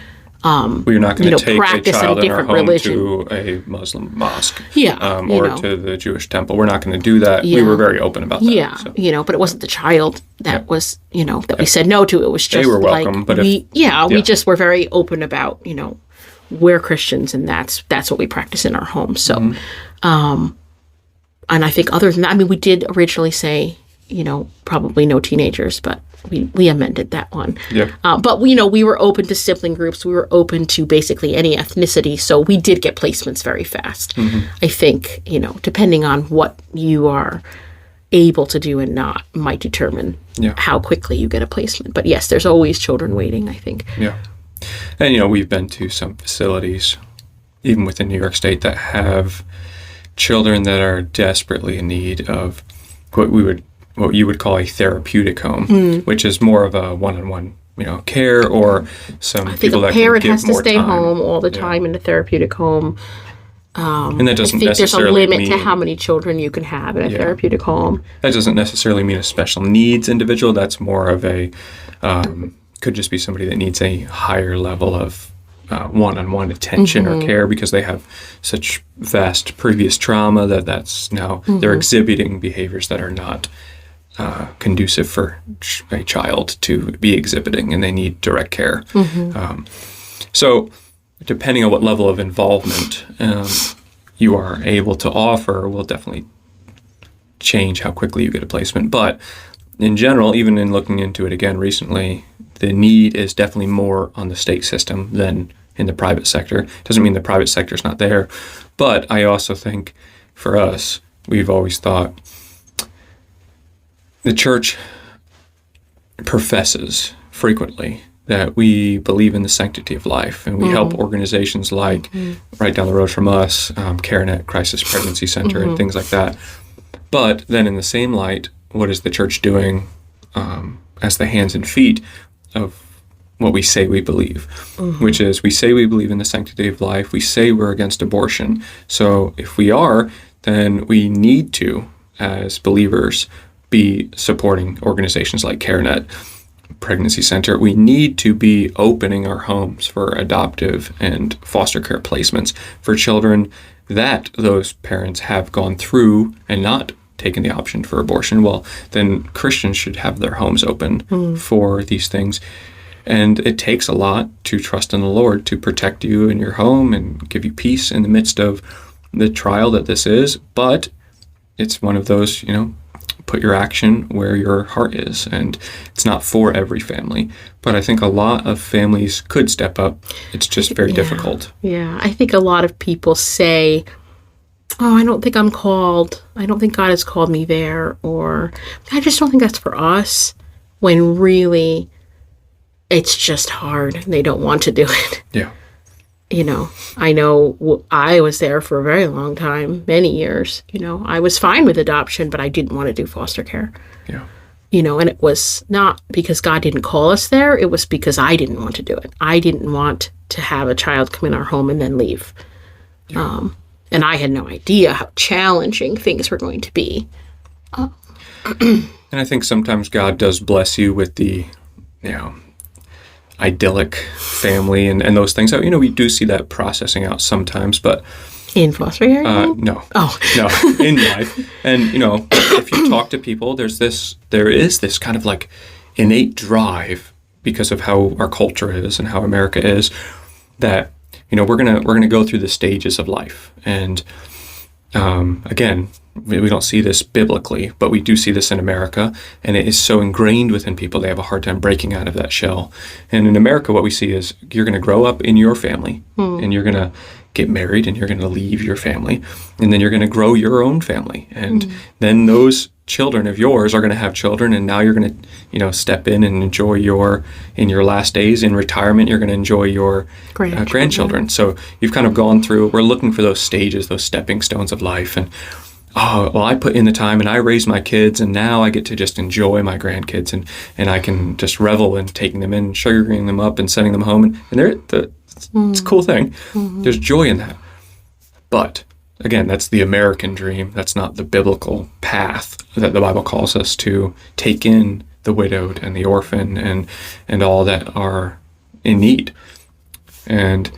we're not going to take a child in our home religion to a Muslim mosque, or to the Jewish temple. We're not going to do that. We were very open about that. Yeah, so. But it wasn't the child that was, that we said no to. It was just they were welcome, but we just were very open about, we're Christians and that's what we practice in our home. So, and I think other than that, we did originally say, probably no teenagers, but we amended that one. Yeah. But we were open to sibling groups. We were open to basically any ethnicity. So we did get placements very fast. I think, depending on what you are able to do and not might determine how quickly you get a placement. But yes, there's always children waiting, I think. Yeah. And, we've been to some facilities, even within New York State, that have children that are desperately in need of what you would call a therapeutic home, which is more of a one-on-one, care, or some people that can give more time. I think a parent has to stay home all the time in a therapeutic home. And that doesn't I think there's a necessarily limit to how many children you can have in a therapeutic home. That doesn't necessarily mean a special needs individual. That's more of a, could just be somebody that needs a higher level of one-on-one attention or care because they have such vast previous trauma that's now they're exhibiting behaviors that are not conducive for a child to be exhibiting, and they need direct care. So depending on what level of involvement you are able to offer will definitely change how quickly you get a placement. But in general, even in looking into it again recently, the need is definitely more on the state system than in the private sector. Doesn't mean the private sector is not there. But I also think for us, we've always thought the church professes frequently that we believe in the sanctity of life, and we help organizations like right down the road from us, CareNet, Crisis Pregnancy Center, and things like that. But then in the same light, what is the church doing as the hands and feet of what we say we believe, which is we say we believe in the sanctity of life. We say we're against abortion. So if we are, then we need to, as believers, be supporting organizations like CareNet, Pregnancy Center. We need to be opening our homes for adoptive and foster care placements for children that those parents have gone through and not taken the option for abortion. Well, then Christians should have their homes open for these things. And it takes a lot to trust in the Lord to protect you and your home and give you peace in the midst of the trial that this is. But it's one of those, put your action where your heart is. And it's not for every family. But I think a lot of families could step up. It's just very difficult. Yeah, I think a lot of people say, oh, I don't think I'm called. I don't think God has called me there. Or I just don't think that's for us. When really, it's just hard. They don't want to do it. Yeah. I know I was there for a very long time, many years. I was fine with adoption, but I didn't want to do foster care. Yeah. And it was not because God didn't call us there. It was because I didn't want to do it. I didn't want to have a child come in our home and then leave. Yeah. And I had no idea how challenging things were going to be. And I think sometimes God does bless you with the, idyllic family and those things. We do see that processing out sometimes, but in foster care? No. Oh. No, in life. And, if you talk to people, there is this kind of like innate drive because of how our culture is and how America is that, we're gonna go through the stages of life. And again, we don't see this biblically, but we do see this in America, and it is so ingrained within people, they have a hard time breaking out of that shell. And in America, what we see is you're going to grow up in your family, and you're going to get married, and you're going to leave your family, and then you're going to grow your own family. And then those children of yours are going to have children, and now you're going to, step in and enjoy in your last days in retirement, you're going to enjoy your grandchildren. So you've kind of gone through, we're looking for those stages, those stepping stones of life. And I put in the time and I raised my kids, and now I get to just enjoy my grandkids, and I can just revel in taking them in, sugaring them up and sending them home. And it's a cool thing. There's joy in that. But again, that's the American dream. That's not the biblical path that the Bible calls us to take in the widowed and the orphan and all that are in need. And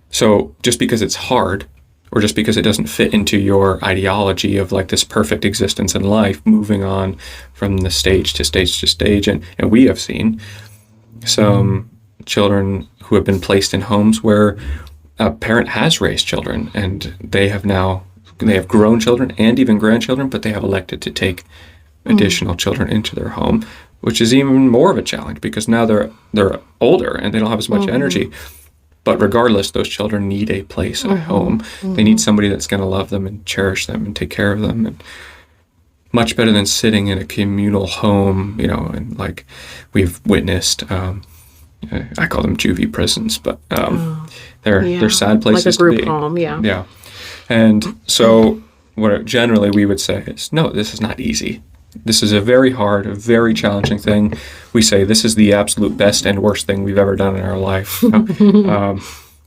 so just because it's hard, or just because it doesn't fit into your ideology of like this perfect existence in life, moving on from the stage to stage to stage. And we have seen some children who have been placed in homes where a parent has raised children, and they have grown children and even grandchildren, but they have elected to take additional children into their home, which is even more of a challenge because now they're older and they don't have as much energy. But regardless, those children need a place, a home. They need somebody that's going to love them and cherish them and take care of them. And much better than sitting in a communal home, and like we've witnessed. I call them juvie prisons, but they're sad places like a group to be. home, yeah. Yeah. And so what generally we would say is, no, this is not easy. This is a very hard, a very challenging thing. We say this is the absolute best and worst thing we've ever done in our life.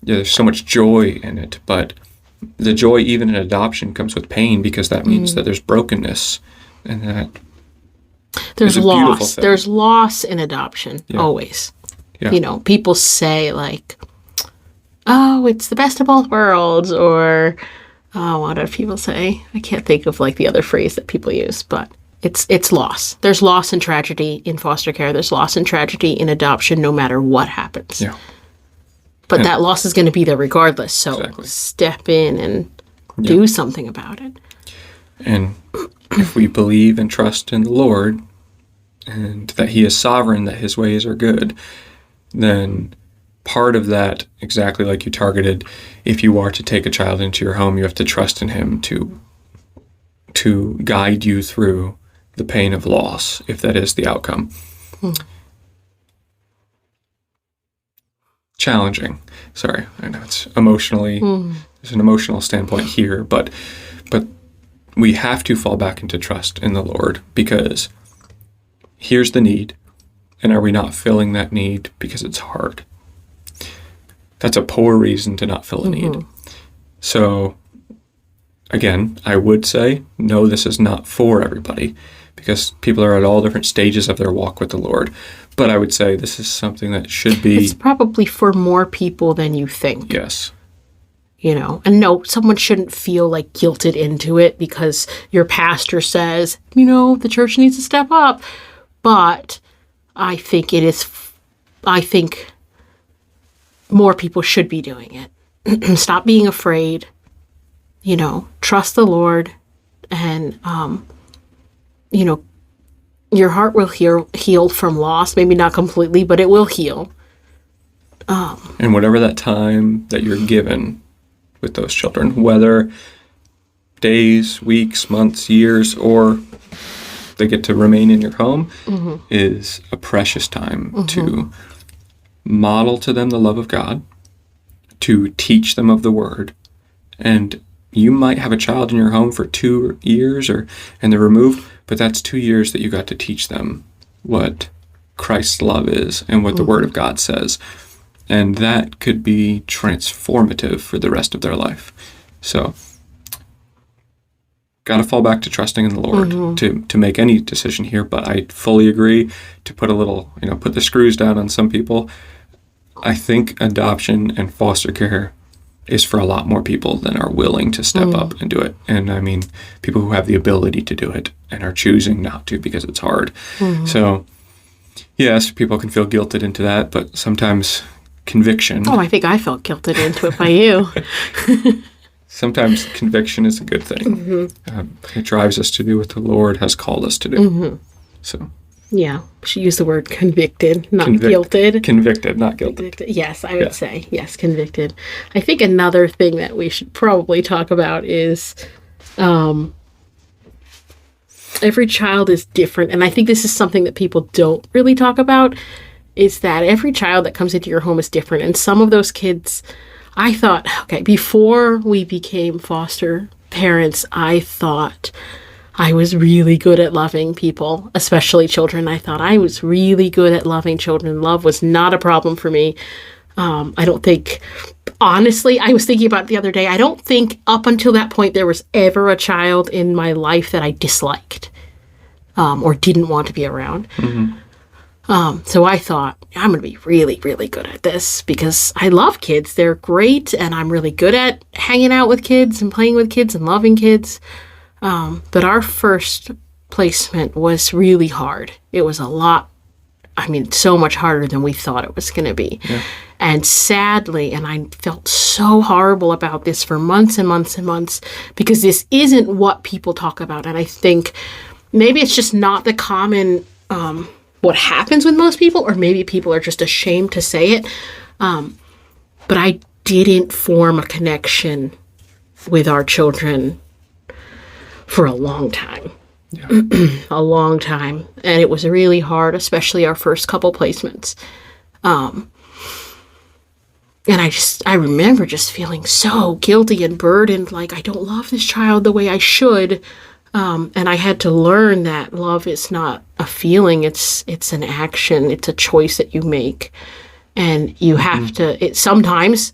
There's so much joy in it, but the joy even in adoption comes with pain, because that means that there's brokenness, and that there's loss. There's loss in adoption, always. Yeah. People say like, oh, it's the best of both worlds, or what do people say? I can't think of like the other phrase that people use, but it's loss. There's loss and tragedy in foster care. There's loss and tragedy in adoption, no matter what happens. Yeah. But that loss is going to be there regardless. So step in and do something about it. And if we believe and trust in the Lord, and that He is sovereign, that His ways are good, then part of that, exactly like you targeted, if you are to take a child into your home, you have to trust in Him to guide you through the pain of loss, if that is the outcome. Challenging. Sorry, I know it's emotionally, there's an emotional standpoint here, but we have to fall back into trust in the Lord, because here's the need, and are we not filling that need because it's hard? That's a poor reason to not fill a need. So, again, I would say, no, this is not for everybody, because people are at all different stages of their walk with the Lord. But I would say this is something that should be... It's probably for more people than you think. Yes. And no, someone shouldn't feel like guilted into it because your pastor says, the church needs to step up. But I think more people should be doing it. Stop being afraid, trust the Lord, and, your heart will heal from loss. Maybe not completely, but it will heal. And whatever that time that you're given with those children, whether days, weeks, months, years, or they get to remain in your home, is a precious time to model to them the love of God, to teach them of the Word. And you might have a child in your home for 2 years and they're removed, but that's 2 years that you got to teach them what Christ's love is and what the Word of God says. And that could be transformative for the rest of their life. So, got to fall back to trusting in the Lord to make any decision here. But I fully agree to put a little, put the screws down on some people. I think adoption and foster care is for a lot more people than are willing to step up and do it. And I mean, people who have the ability to do it and are choosing not to because it's hard. So, yes, people can feel guilted into that, but sometimes conviction... Oh, I think I felt guilted into it by you. Sometimes conviction is a good thing. It drives us to do what the Lord has called us to do. So... Yeah, we should use the word convicted, not guilted. Convicted, not guilted. Convicted. Yes, I would say. Yes, convicted. I think another thing that we should probably talk about is every child is different. And I think this is something that people don't really talk about, is that every child that comes into your home is different. And some of those kids, I thought, okay, before we became foster parents, I thought... I was really good at loving people, especially children. I thought I was really good at loving children. Love was not a problem for me. I don't think, honestly, I was thinking about it the other day. I don't think up until that point there was ever a child in my life that I disliked or didn't want to be around. So I thought, I'm going to be really, really good at this because I love kids. They're great, and I'm really good at hanging out with kids and playing with kids and loving kids. But our first placement was really hard. It was a lot, so much harder than we thought it was going to be. Yeah. And sadly, and I felt so horrible about this for months and months and months, because this isn't what people talk about. And I think maybe it's just not the common, what happens with most people, or maybe people are just ashamed to say it. But I didn't form a connection with our children for a long time. a long time. And it was really hard, especially our first couple placements. And I remember just feeling so guilty and burdened, like I don't love this child the way I should. And I had to learn that love is not a feeling, it's an action, it's a choice that you make. And you have to, sometimes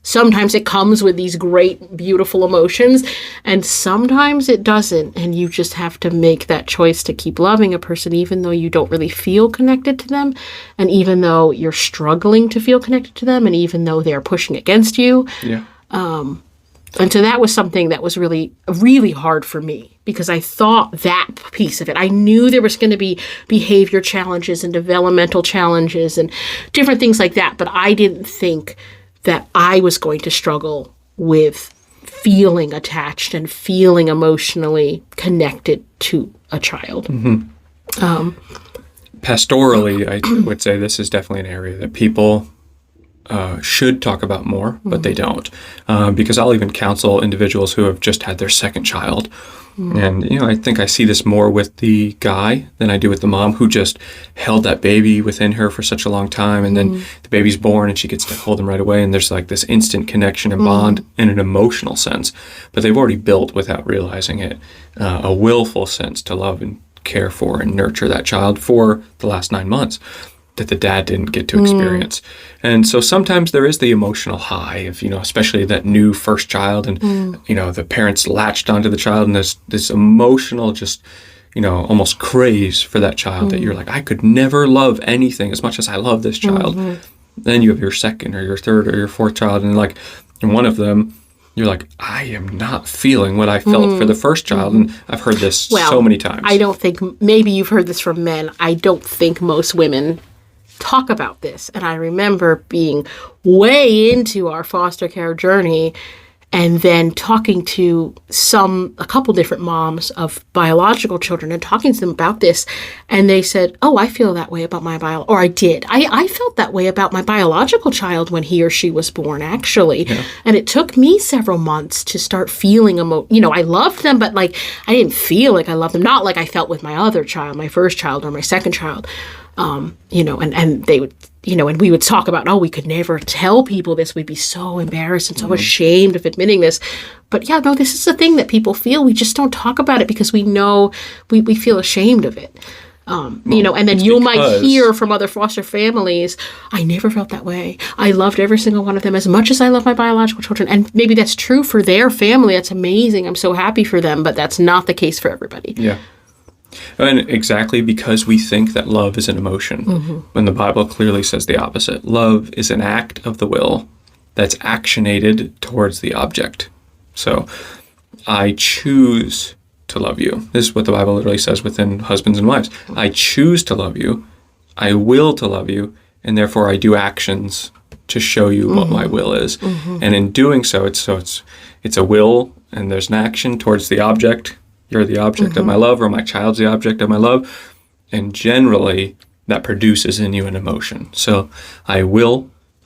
it comes with these great, beautiful emotions, and sometimes it doesn't. And you just have to make that choice to keep loving a person, even though you don't really feel connected to them. And even though you're struggling to feel connected to them, and even though they're pushing against you. Yeah. And so that was something that was really, really hard for me, because I thought that piece of it. I knew there was going to be behavior challenges and developmental challenges and different things like that, but I didn't think that I was going to struggle with feeling attached and feeling emotionally connected to a child. Pastorally, I would say this is definitely an area that people should talk about more, but they don't. Because I'll even counsel individuals who have just had their second child. And, I think I see this more with the guy than I do with the mom, who just held that baby within her for such a long time. And then the baby's born and she gets to hold him right away. And there's like this instant connection and bond in an emotional sense. But they've already built, without realizing it, a willful sense to love and care for and nurture that child for the last 9 months that the dad didn't get to experience. And so sometimes there is the emotional high of, especially that new first child, and, the parents latched onto the child, and there's this emotional just, almost craze for that child that you're like, I could never love anything as much as I love this child. Then you have your second or your third or your fourth child, and like in one of them, you're like, I am not feeling what I felt for the first child. And I've heard this so many times. I don't think, maybe you've heard this from men, I don't think most women talk about this. And I remember being way into our foster care journey and then talking to a couple different moms of biological children and talking to them about this. And they said, oh, I feel that way about my or I did. I felt that way about my biological child when he or she was born, actually. Yeah. And it took me several months to start feeling, I loved them, but like, I didn't feel like I loved them. Not like I felt with my other child, my first child or my second child. And they would, and we would talk about, we could never tell people this. We'd be so embarrassed and so ashamed of admitting this. But yeah, no, this is the thing that people feel. We just don't talk about it because we know we feel ashamed of it. And then you might hear from other foster families, I never felt that way. I loved every single one of them as much as I love my biological children. And maybe that's true for their family. That's amazing. I'm so happy for them. But that's not the case for everybody. Yeah. And exactly because we think that love is an emotion, when the Bible clearly says the opposite. Love is an act of the will that's actionated towards the object. So I choose to love you. This is what the Bible literally says within husbands and wives. I choose to love you. I will to love you. And therefore I do actions to show you what my will is. And in doing so, it's a will, and there's an action towards the object. You're the object of my love, or my child's the object of my love. And generally, that produces in you an emotion. So I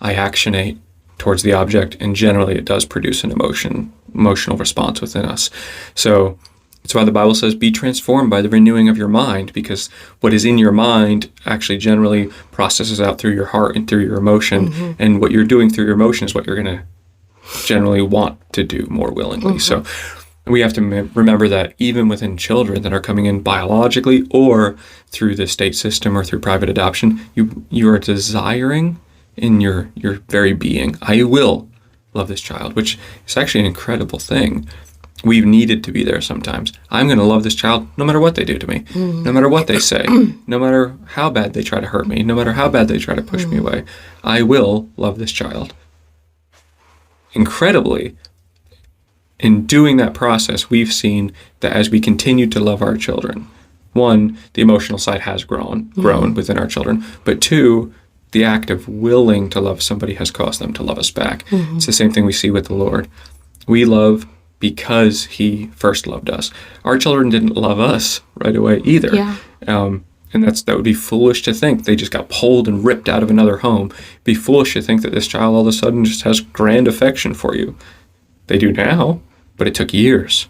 actionate towards the object, and generally it does produce an emotional response within us. So that's why the Bible says, be transformed by the renewing of your mind, because what is in your mind actually generally processes out through your heart and through your emotion. And what you're doing through your emotion is what you're going to generally want to do more willingly. So we have to remember that even within children that are coming in biologically or through the state system or through private adoption, you are desiring in your very being, I will love this child, which is actually an incredible thing. We've needed to be there sometimes. I'm going to love this child no matter what they do to me, no matter what they say, no matter how bad they try to hurt me, no matter how bad they try to push me away. I will love this child. Incredibly, in doing that process, we've seen that as we continue to love our children, one, the emotional side has grown within our children, but two, the act of willing to love somebody has caused them to love us back. It's the same thing we see with the Lord. We love because he first loved us. Our children didn't love us right away either. Yeah. And that would be foolish to think they just got pulled and ripped out of another home. It'd be foolish to think that this child all of a sudden just has grand affection for you. They do now, but it took years.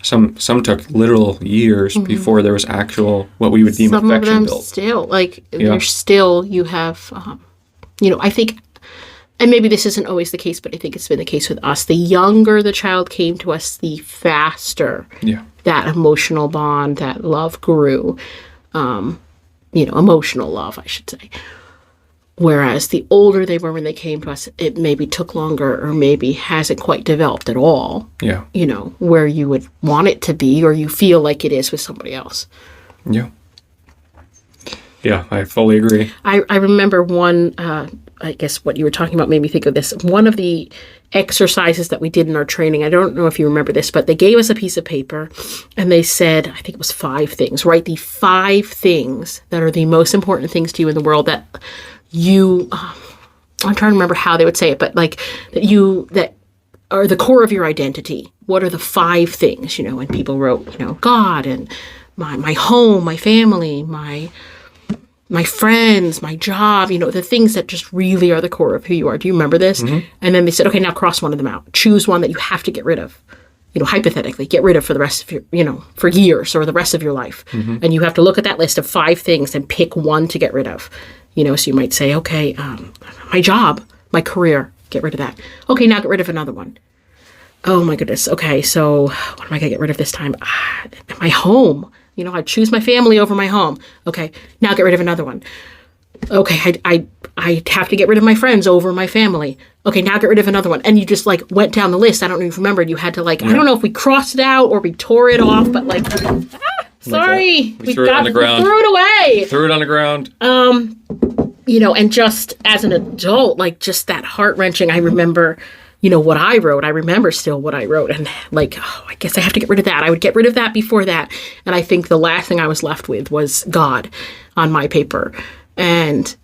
Some took literal years before there was actual what we would deem Some affection of them built. still, there's still, you have, I think, and maybe this isn't always the case, but I think it's been the case with us. The younger the child came to us, the faster that emotional bond, that love grew. Emotional love, I should say. Whereas the older they were when they came to us, it maybe took longer or maybe hasn't quite developed at all. Yeah. Where you would want it to be or you feel like it is with somebody else. Yeah. Yeah, I fully agree. I remember one, I guess what you were talking about made me think of this. One of the exercises that we did in our training, I don't know if you remember this, but they gave us a piece of paper and they said, I think it was 5 things, write the 5 things that are the most important things to you in the world that you, I'm trying to remember how they would say it, but like that are the core of your identity. What are the 5 things, and people wrote, God and my home, my family, my friends, my job, the things that just really are the core of who you are. Do you remember this? Mm-hmm. And then they said, okay, now cross one of them out. Choose one that you have to get rid of. Hypothetically, get rid of for the rest of your, for years or the rest of your life. Mm-hmm. And you have to look at that list of 5 things and pick one to get rid of. So you might say, okay, my job, my career, get rid of that. Okay, now get rid of another one. Oh my goodness. Okay, so what am I going to get rid of this time? My home. I choose my family over my home. Okay, now get rid of another one. Okay, I have to get rid of my friends over my family. Okay, now get rid of another one. And you just went down the list. I don't know if you remember. You had to I don't know if we crossed it out or we tore it off, but sorry. We threw it on the ground. We threw it away. Threw it on the ground. And just as an adult, just that heart-wrenching, I remember, what I wrote. I remember still what I wrote. And I guess I have to get rid of that. I would get rid of that before that. And I think the last thing I was left with was God on my paper. And,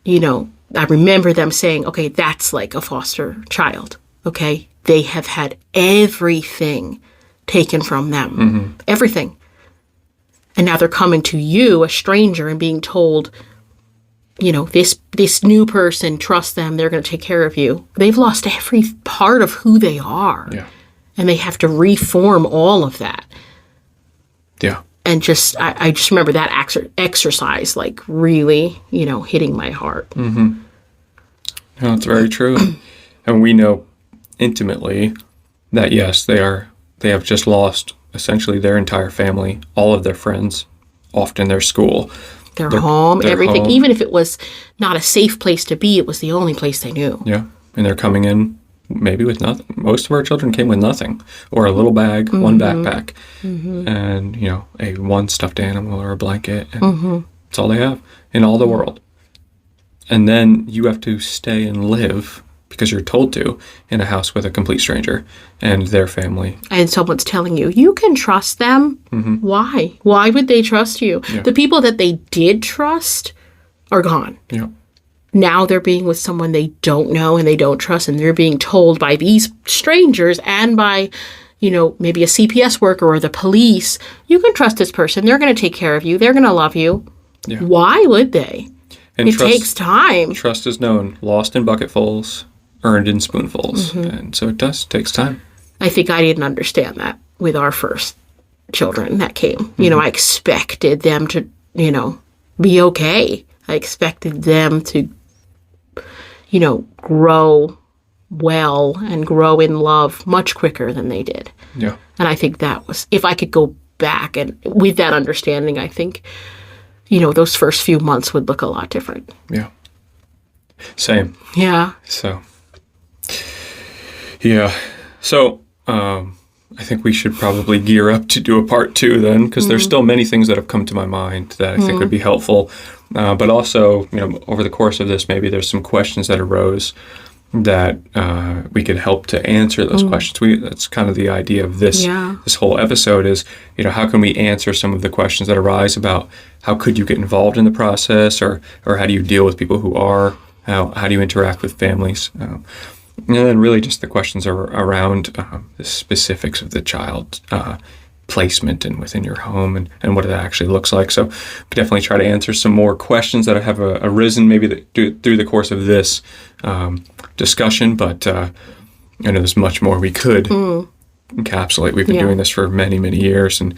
I remember them saying, okay, that's like a foster child. Okay. They have had everything taken from them. Mm-hmm. Everything. And now they're coming to you, a stranger, and being told, this new person, trust them, they're going to take care of you. They've lost every part of who they are. Yeah. And they have to reform all of that. Yeah. And I just remember that exercise, really, hitting my heart. Mm-hmm. No, it's very true. And we know intimately that, yes, they have just lost essentially their entire family, all of their friends, often their school. Their home, everything. Home. Even if it was not a safe place to be, it was the only place they knew. Yeah. And they're coming in maybe with nothing. Most of our children came with nothing, or a little bag, mm-hmm. one backpack, mm-hmm. and, a one stuffed animal or a blanket. And mm-hmm. that's all they have in all the world. And then you have to stay and live, because you're told to, in a house with a complete stranger and their family. And someone's telling you, you can trust them. Mm-hmm. Why? Why would they trust you? Yeah. The people that they did trust are gone. Yeah. Now they're being with someone they don't know and they don't trust, and they're being told by these strangers and by, maybe a CPS worker or the police, you can trust this person. They're going to take care of you. They're going to love you. Yeah. Why would they? And it takes time. Trust is known, lost in bucketfuls, earned in spoonfuls. Mm-hmm. And so it takes time. I think I didn't understand that with our first children that came. Mm-hmm. I expected them to, be okay. I expected them to, grow well and grow in love much quicker than they did. Yeah. And I think that was, if I could go back and with that understanding, I think, those first few months would look a lot different. Yeah. Same. Yeah. So, yeah. So, I think we should probably gear up to do a part 2 then, because there's still many things that have come to my mind that I think would be helpful. But also, over the course of this, maybe there's some questions that arose that we could help to answer those questions. That's kind of the idea of this this whole episode is, how can we answer some of the questions that arise about how could you get involved in the process, or how do you deal with people who are, how do you interact with families, and then really just the questions are around the specifics of the child's placement and within your home and what that actually looks like. So we could definitely try to answer some more questions that have arisen maybe through the course of this discussion, but I know there's much more we could encapsulate. We've been doing this for many, many years, and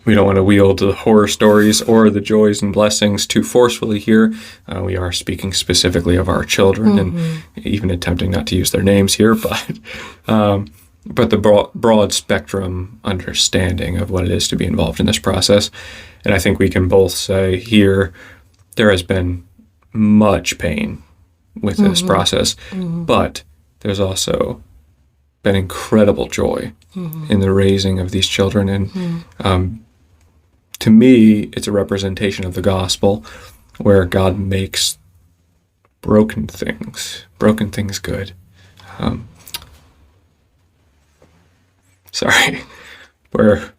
we don't want to wield the horror stories or the joys and blessings too forcefully here. We are speaking specifically of our children, and even attempting not to use their names here, but the broad spectrum understanding of what it is to be involved in this process. And I think we can both say here there has been much pain with this process, but there's also been incredible joy in the raising of these children. And to me, it's a representation of the gospel where God makes broken things good. Where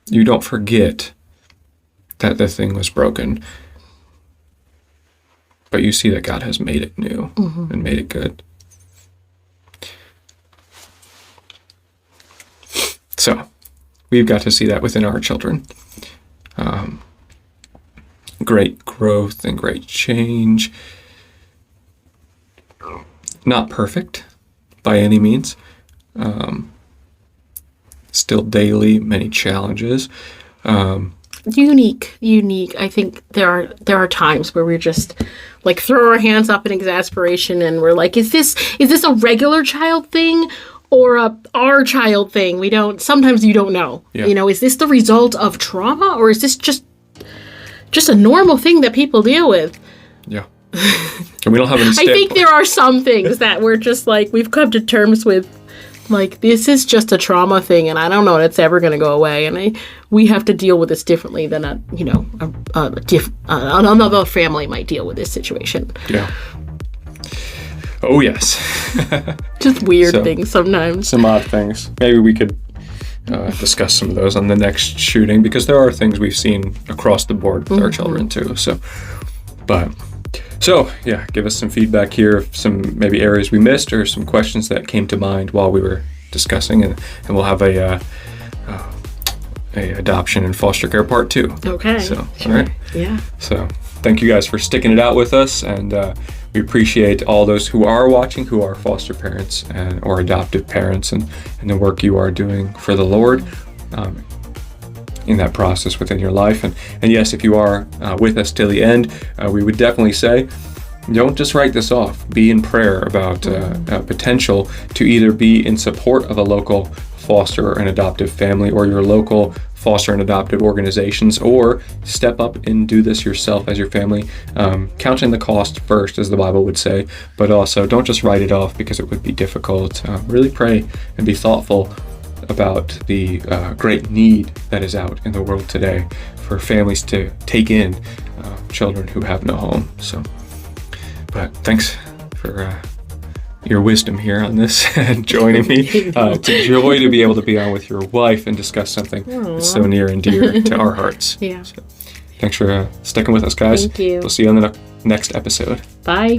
you don't forget that the thing was broken, but you see that God has made it new and made it good. So we've got to see that within our children. Great growth and great change. Not perfect by any means. Still daily, many challenges. Unique. I think there are times where we're just like throw our hands up in exasperation and we're like, is this a regular child thing or our child thing? Sometimes you don't know. Yeah. Is this the result of trauma or is this just a normal thing that people deal with? Yeah. And we don't have any I think there are some things that we're just like, we've come to terms with, like, this is just a trauma thing, and I don't know if it's ever going to go away, and we have to deal with this differently than another family might deal with this situation. Yeah. Oh, yes. Just weird things sometimes. Some odd things. Maybe we could discuss some of those on the next shooting, because there are things we've seen across the board with our children, too. So, yeah, give us some feedback here, some maybe areas we missed or some questions that came to mind while we were discussing, and we'll have a adoption and foster care part 2. Okay. So, sure. all right. Yeah. So, thank you guys for sticking it out with us, and we appreciate all those who are watching, who are foster parents or adoptive parents, and the work you are doing for the Lord. In that process within your life. And yes, if you are with us till the end, we would definitely say, don't just write this off. Be in prayer about potential to either be in support of a local foster and adoptive family or your local foster and adoptive organizations, or step up and do this yourself as your family, counting the cost first, as the Bible would say, but also don't just write it off because it would be difficult. Really pray and be thoughtful about the great need that is out in the world today for families to take in children who have no home. So, but thanks for your wisdom here on this and joining me. It's a joy to be able to be on with your wife and discuss something that's so near and dear to our hearts. Yeah. So, thanks for sticking with us, guys. Thank you. We'll see you on the next episode. Bye.